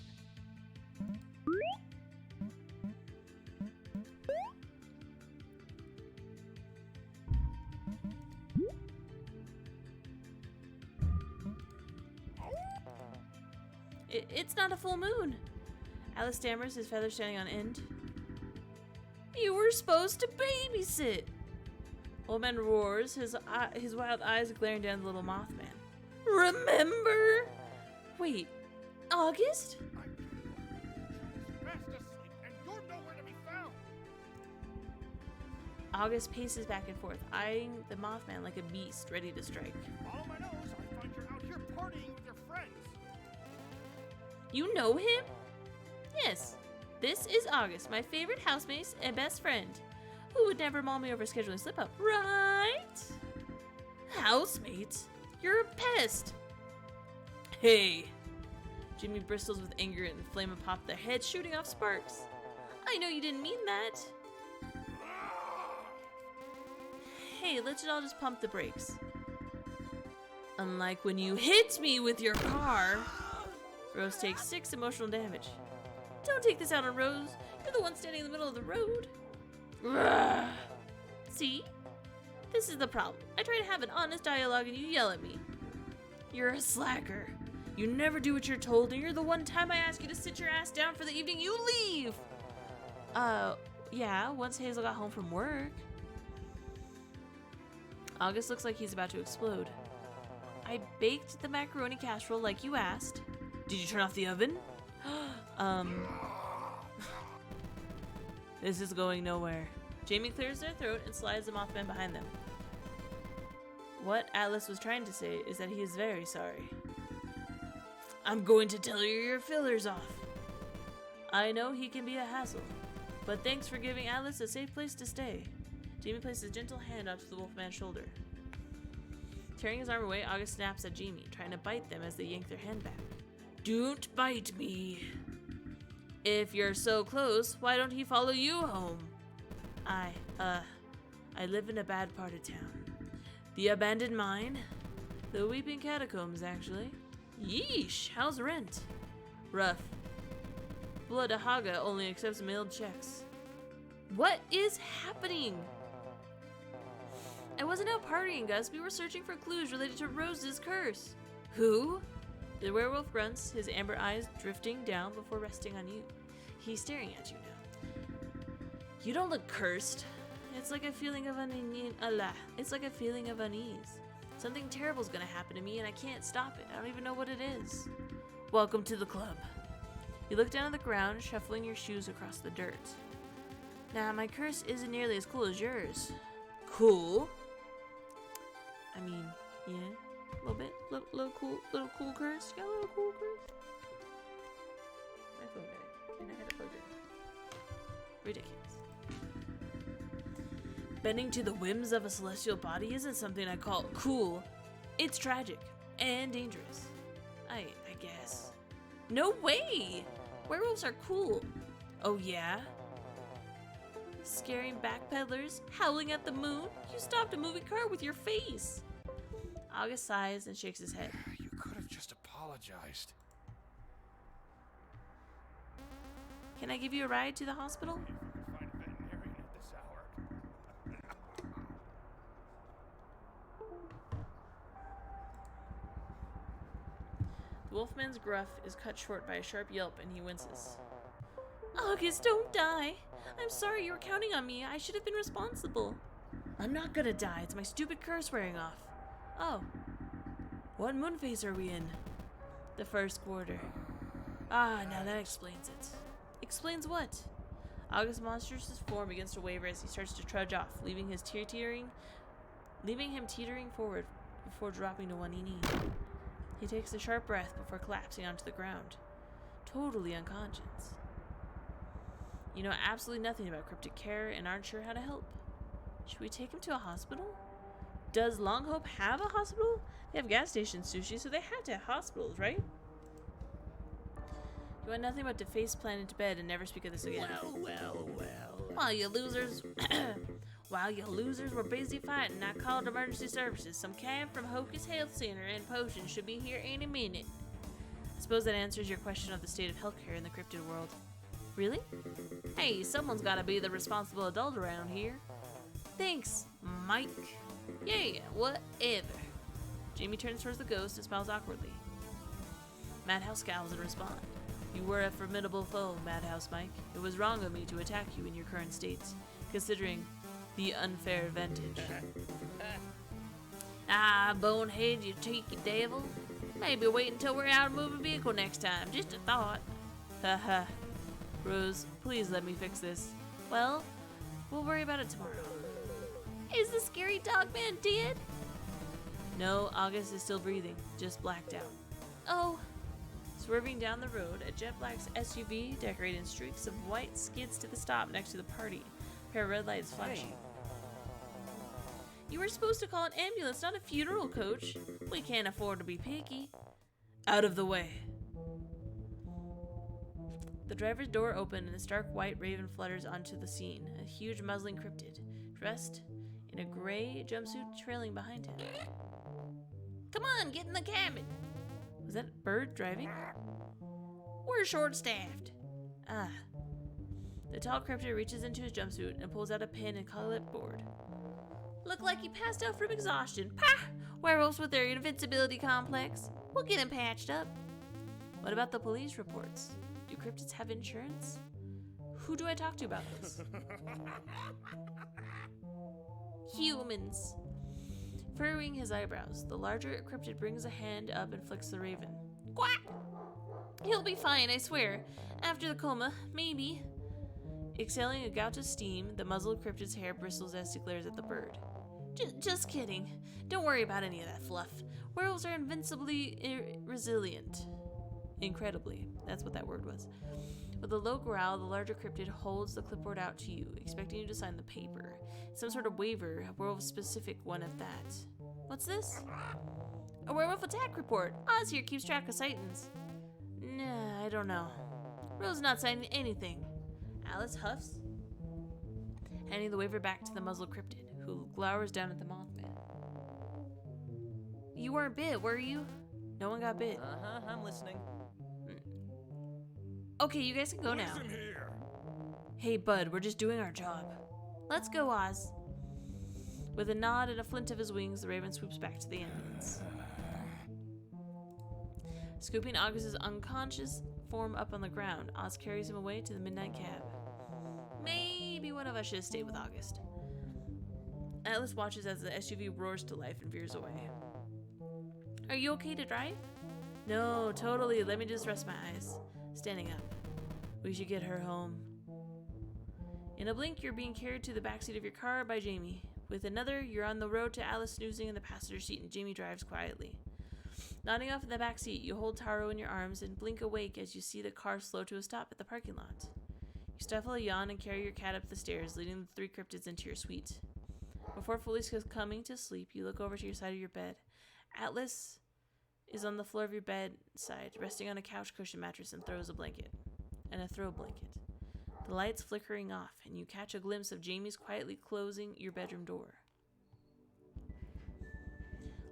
It's not a full moon. Alice stammers, his feathers standing on end. You were supposed to babysit. Old man roars, his wild eyes glaring down the little Mothman. Remember? Wait, August? Fast asleep, and you're nowhere to be found! August paces back and forth, eyeing the Mothman like a beast ready to strike. Follow my nose, I find you're out here partying with your friends! You know him? Yes. This is August, my favorite housemate and best friend. Who would never maul me over scheduling slip up, right? Housemate, you're a pest. Hey. Jimmy bristles with anger and the flame will pop their head, shooting off sparks. I know you didn't mean that. Hey, let's all just pump the brakes. Unlike when you hit me with your car. Rose takes 6 emotional damage. Don't take this out on Rose. You're the one standing in the middle of the road. See? This is the problem. I try to have an honest dialogue and you yell at me. You're a slacker. You never do what you're told, and you're the one time I ask you to sit your ass down for the evening, you leave! Yeah, once Hazel got home from work. August looks like he's about to explode. I baked the macaroni casserole like you asked. Did you turn off the oven? This is going nowhere. Jamie clears their throat and slides the Mothman behind them. What Atlas was trying to say is that he is very sorry. I'm going to tell you your filler's off. I know he can be a hassle, but thanks for giving Atlas a safe place to stay. Jamie places a gentle hand onto the Wolfman's shoulder. Tearing his arm away, August snaps at Jamie, trying to bite them as they yank their hand back. Don't bite me. If you're so close, why don't he follow you home? I live in a bad part of town. The abandoned mine? The Weeping Catacombs, actually. Yeesh, how's rent? Rough. Bloodhaga only accepts mailed checks. What is happening? I wasn't out partying, Gus. We were searching for clues related to Rose's curse. Who? The werewolf grunts, his amber eyes drifting down before resting on you. He's staring at you now. You don't look cursed. It's like a feeling of unease. Something terrible's gonna happen to me and I can't stop it. I don't even know what it is. Welcome to the club. You look down at the ground, shuffling your shoes across the dirt. Now, my curse isn't nearly as cool as yours. Cool? I mean, yeah, a little bit. Little cool curse. You got a little cool curse? My phone died, and I had to plug it in. Ridiculous. Bending to the whims of a celestial body isn't something I call cool. It's tragic and dangerous. I guess. No way! Werewolves are cool. Oh yeah? Scaring backpedalers, howling at the moon. You stopped a moving car with your face. August sighs and shakes his head. You could have just apologized. Can I give you a ride to the hospital? If we could find a veterinarian at this hour. The Wolfman's gruff is cut short by a sharp yelp and he winces. August, don't die. I'm sorry you were counting on me. I should have been responsible. I'm not gonna die. It's my stupid curse wearing off. Oh. What moon phase are we in? The first quarter. Ah, now that explains it. Explains what? August's monstrous form begins to waver as he starts to trudge off, leaving him teetering forward before dropping to one knee. He takes a sharp breath before collapsing onto the ground, totally unconscious. You know absolutely nothing about cryptic care and aren't sure how to help. Should we take him to a hospital? Does Longhope have a hospital? They have gas stations, sushi, so they had to have hospitals, right? You want nothing but to face plant into bed and never speak of this again. Well. While you losers were busy fighting, I called emergency services. Some cab from Hocus Health Center and Potion should be here any minute. I suppose that answers your question of the state of healthcare in the cryptid world. Really? Hey, someone's gotta be the responsible adult around here. Thanks, Mike. Yeah, whatever. Jamie turns towards the ghost and smiles awkwardly. Madhouse scowls in response. You were a formidable foe, Madhouse Mike. It was wrong of me to attack you in your current state, considering the unfair advantage. Bonehead, you cheeky devil. Maybe wait until we're out of a moving vehicle next time. Just a thought. Haha. Rose, please let me fix this. Well, we'll worry about it tomorrow. Is the scary dog man dead? No, August is still breathing, just blacked out. Oh. Swerving down the road, a jet black SUV decorated in streaks of white skids to the stop next to the party. Pair of red lights flashing. You were supposed to call an ambulance, not a funeral coach. We can't afford to be picky. Out of the way. The driver's door opened and a stark white raven flutters onto the scene, a huge muzzling cryptid, dressed in a gray jumpsuit trailing behind him. Come on, get in the cabin. Was that a bird driving? We're short-staffed. Ah. The tall cryptid reaches into his jumpsuit and pulls out a pen and clipboard. Look like he passed out from exhaustion. Pah! Werewolves with their invincibility complex. We'll get him patched up. What about the police reports? Do cryptids have insurance? Who do I talk to about this? Humans. Furrowing his eyebrows, the larger cryptid brings a hand up and flicks the raven. Quack! He'll be fine, I swear. After the coma, maybe. Exhaling a gout of steam, the muzzled cryptid's hair bristles as he glares at the bird. Just kidding. Don't worry about any of that fluff. Werewolves are invincibly resilient. Incredibly. That's what that word was. With a low growl, the larger cryptid holds the clipboard out to you, expecting you to sign the paper. Some sort of waiver, a werewolf-specific one at that. What's this? A werewolf attack report. Oz here keeps track of sightings. Nah, I don't know. Rose not signing anything. Alice huffs, handing the waiver back to the muzzled cryptid, who glowers down at the Mothman. You weren't bit, were you? No one got bit. Uh-huh, I'm listening. Okay, you guys can go now. Listen here. Hey, bud, we're just doing our job. Let's go, Oz. With a nod and a flint of his wings, the raven swoops back to the ambulance. Scooping August's unconscious form up on the ground, Oz carries him away to the midnight cab. Maybe one of us should have stayed with August. Atlas watches as the SUV roars to life and veers away. Are you okay to drive? No, totally. Let me just rest my eyes. Standing up. We should get her home. In a blink, you're being carried to the backseat of your car by Jamie. With another, you're on the road to Alice snoozing in the passenger seat and Jamie drives quietly. Nodding off in the back seat, you hold Taro in your arms and blink awake as you see the car slow to a stop at the parking lot. You stifle a yawn and carry your cat up the stairs, leading the three cryptids into your suite. Before fully coming to sleep, you look over to your side of your bed. Atlas is on the floor of your bedside, resting on a couch cushion mattress and throw blanket. The lights flickering off, and you catch a glimpse of Jamie's quietly closing your bedroom door.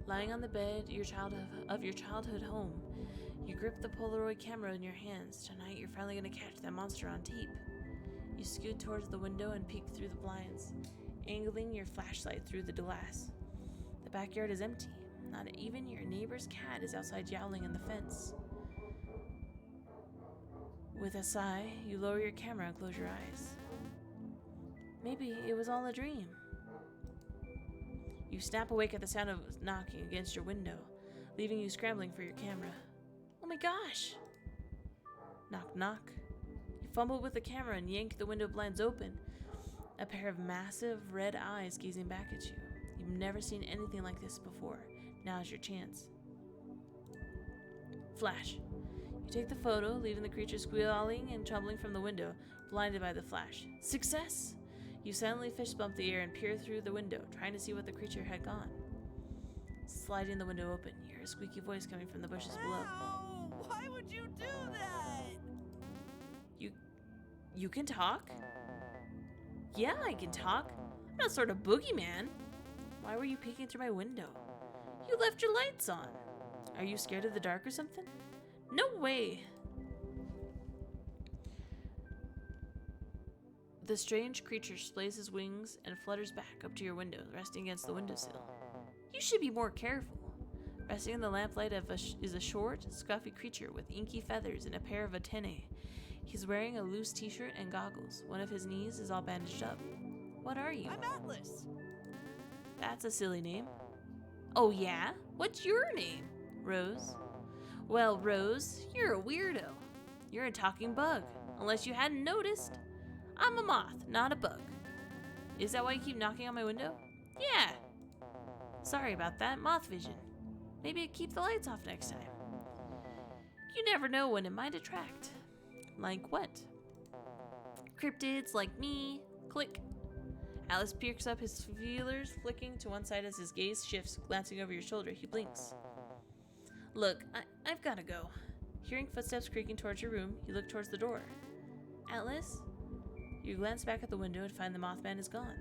Lying on the bed of your childhood home, you grip the Polaroid camera in your hands. Tonight, you're finally going to catch that monster on tape. You scoot towards the window and peek through the blinds, angling your flashlight through the glass. The backyard is empty. Not even your neighbor's cat is outside yowling in the fence. With a sigh, you lower your camera and close your eyes. Maybe it was all a dream. You snap awake at the sound of knocking against your window, leaving you scrambling for your camera. Oh my gosh! Knock, knock. You fumble with the camera and yank the window blinds open. A pair of massive red eyes gazing back at you. You've never seen anything like this before. Now's your chance. Flash. You take the photo, leaving the creature squealing and tumbling from the window, blinded by the flash. Success! You silently fist bump the air and peer through the window, trying to see what the creature had gone. Sliding the window open, you hear a squeaky voice coming from the bushes below. Oh, why would you do that? You can talk? Yeah, I can talk. I'm not sort of boogeyman. Why were you peeking through my window? You left your lights on. Are you scared of the dark or something? No way. The strange creature splays his wings and flutters back up to your window, resting against the windowsill. You should be more careful. Resting in the lamplight is a short, scruffy creature with inky feathers and a pair of antennae. He's wearing a loose t-shirt and goggles. One of his knees is all bandaged up. What are you? I'm Atlas. That's a silly name. Oh yeah? What's your name? Rose. Well, Rose, you're a weirdo. You're a talking bug, unless you hadn't noticed. I'm a moth, not a bug. Is that why you keep knocking on my window? Yeah. Sorry about that, moth vision. Maybe keep the lights off next time. You never know when it might attract. Like what? Cryptids like me. Click. Atlas perks up his feelers, flicking to one side as his gaze shifts, glancing over your shoulder. He blinks. Look, I've gotta go. Hearing footsteps creaking towards your room, you look towards the door. Atlas? You glance back at the window and find the Mothman is gone.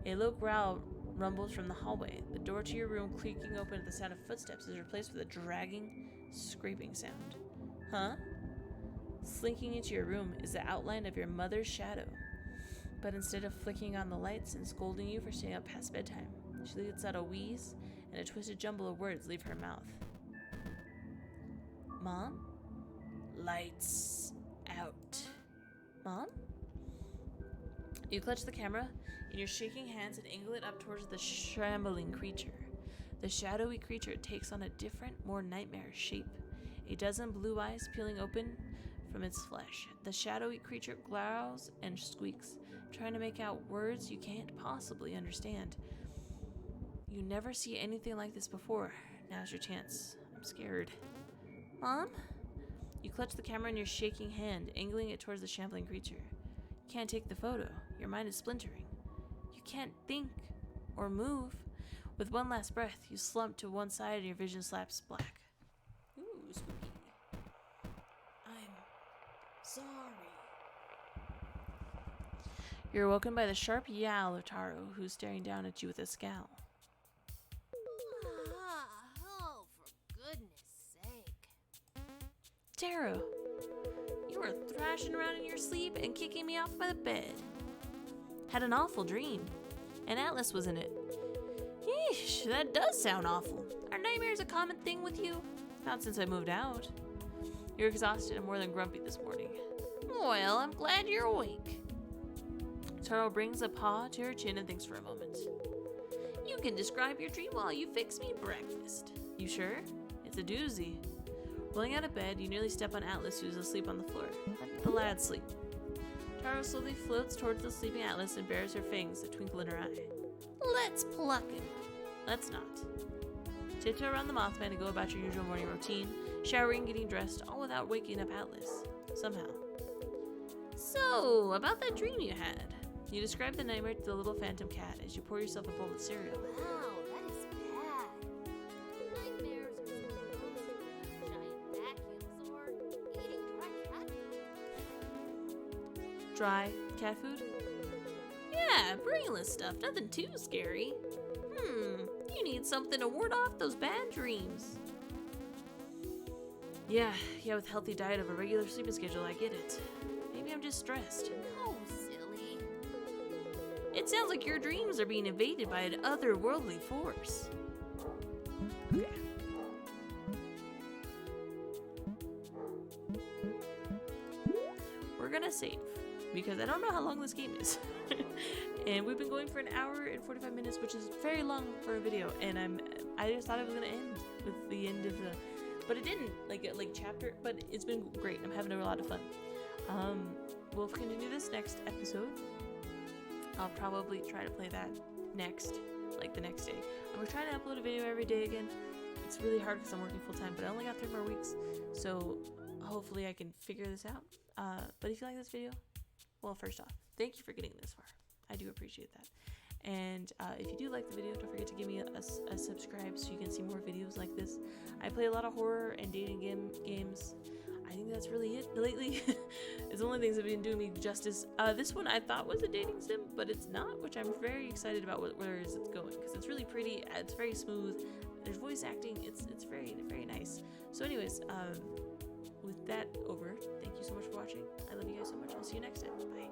A low growl rumbles from the hallway. The door to your room, creaking open at the sound of footsteps, is replaced with a dragging, scraping sound. Huh? Slinking into your room is the outline of your mother's shadow. But instead of flicking on the lights and scolding you for staying up past bedtime, she lets out a wheeze and a twisted jumble of words leave her mouth. Mom? Lights out. Mom? You clutch the camera in your shaking hands and angle it up towards the shambling creature. The shadowy creature takes on a different, more nightmarish shape. A dozen blue eyes peeling open from its flesh. The shadowy creature growls and squeaks, trying to make out words you can't possibly understand. You never see anything like this before. Now's your chance. I'm scared. Mom? You clutch the camera in your shaking hand, angling it towards the shambling creature. You can't take the photo. Your mind is splintering. You can't think or move. With one last breath, you slump to one side and your vision slaps black. Ooh, spooky. I'm sorry. You're awoken by the sharp yowl of Taro, who's staring down at you with a scowl. Oh, for goodness sake. Taro, you were thrashing around in your sleep and kicking me off by the bed. Had an awful dream, and Atlas was in it. Yeesh, that does sound awful. Are nightmares a common thing with you? Not since I moved out. You're exhausted and more than grumpy this morning. Well, I'm glad you're awake. Taro brings a paw to her chin and thinks for a moment. You can describe your dream while you fix me breakfast. You sure? It's a doozy. Rolling out of bed, you nearly step on Atlas, who's asleep on the floor. Let the lad sleep. Taro slowly floats towards the sleeping Atlas and bares her fangs, a twinkle in her eye. Let's pluck him. Let's not. Tiptoe around the Mothman and go about your usual morning routine, showering, getting dressed, all without waking up Atlas. Somehow. So, about that dream you had. You describe the nightmare to the little phantom cat as you pour yourself a bowl of cereal. Wow, that is bad. Nightmares are supposed to be giant vacuums or eating dry cat food. Dry cat food? Yeah, brainless stuff. Nothing too scary. You need something to ward off those bad dreams. Yeah, with healthy diet of a regular sleeping schedule, I get it. Maybe I'm just stressed. No, silly. It sounds like your dreams are being invaded by an otherworldly force. Okay. We're gonna save, because I don't know how long this game is. And we've been going for an hour and 45 minutes, which is very long for a video, and I just thought it was gonna end with the end of the, but it didn't, like chapter, but it's been great. I'm having a lot of fun. We'll continue this next episode. I'll probably try to play that next, like the next day. And we're trying to upload a video every day again. It's really hard because I'm working full time, but I only got 3 more weeks, so hopefully I can figure this out. But if you like this video, well, first off, thank you for getting this far. I do appreciate that. And if you do like the video, don't forget to give me a subscribe so you can see more videos like this. I play a lot of horror and dating games. I think that's really it lately. It's the only things that have been doing me justice. This one I thought was a dating sim, but it's not, which I'm very excited about where it's going, because it's really pretty. It's very smooth. There's voice acting. It's very, very nice. So anyways, with that over, thank you so much for watching. I love you guys so much. I'll see you next time. Bye.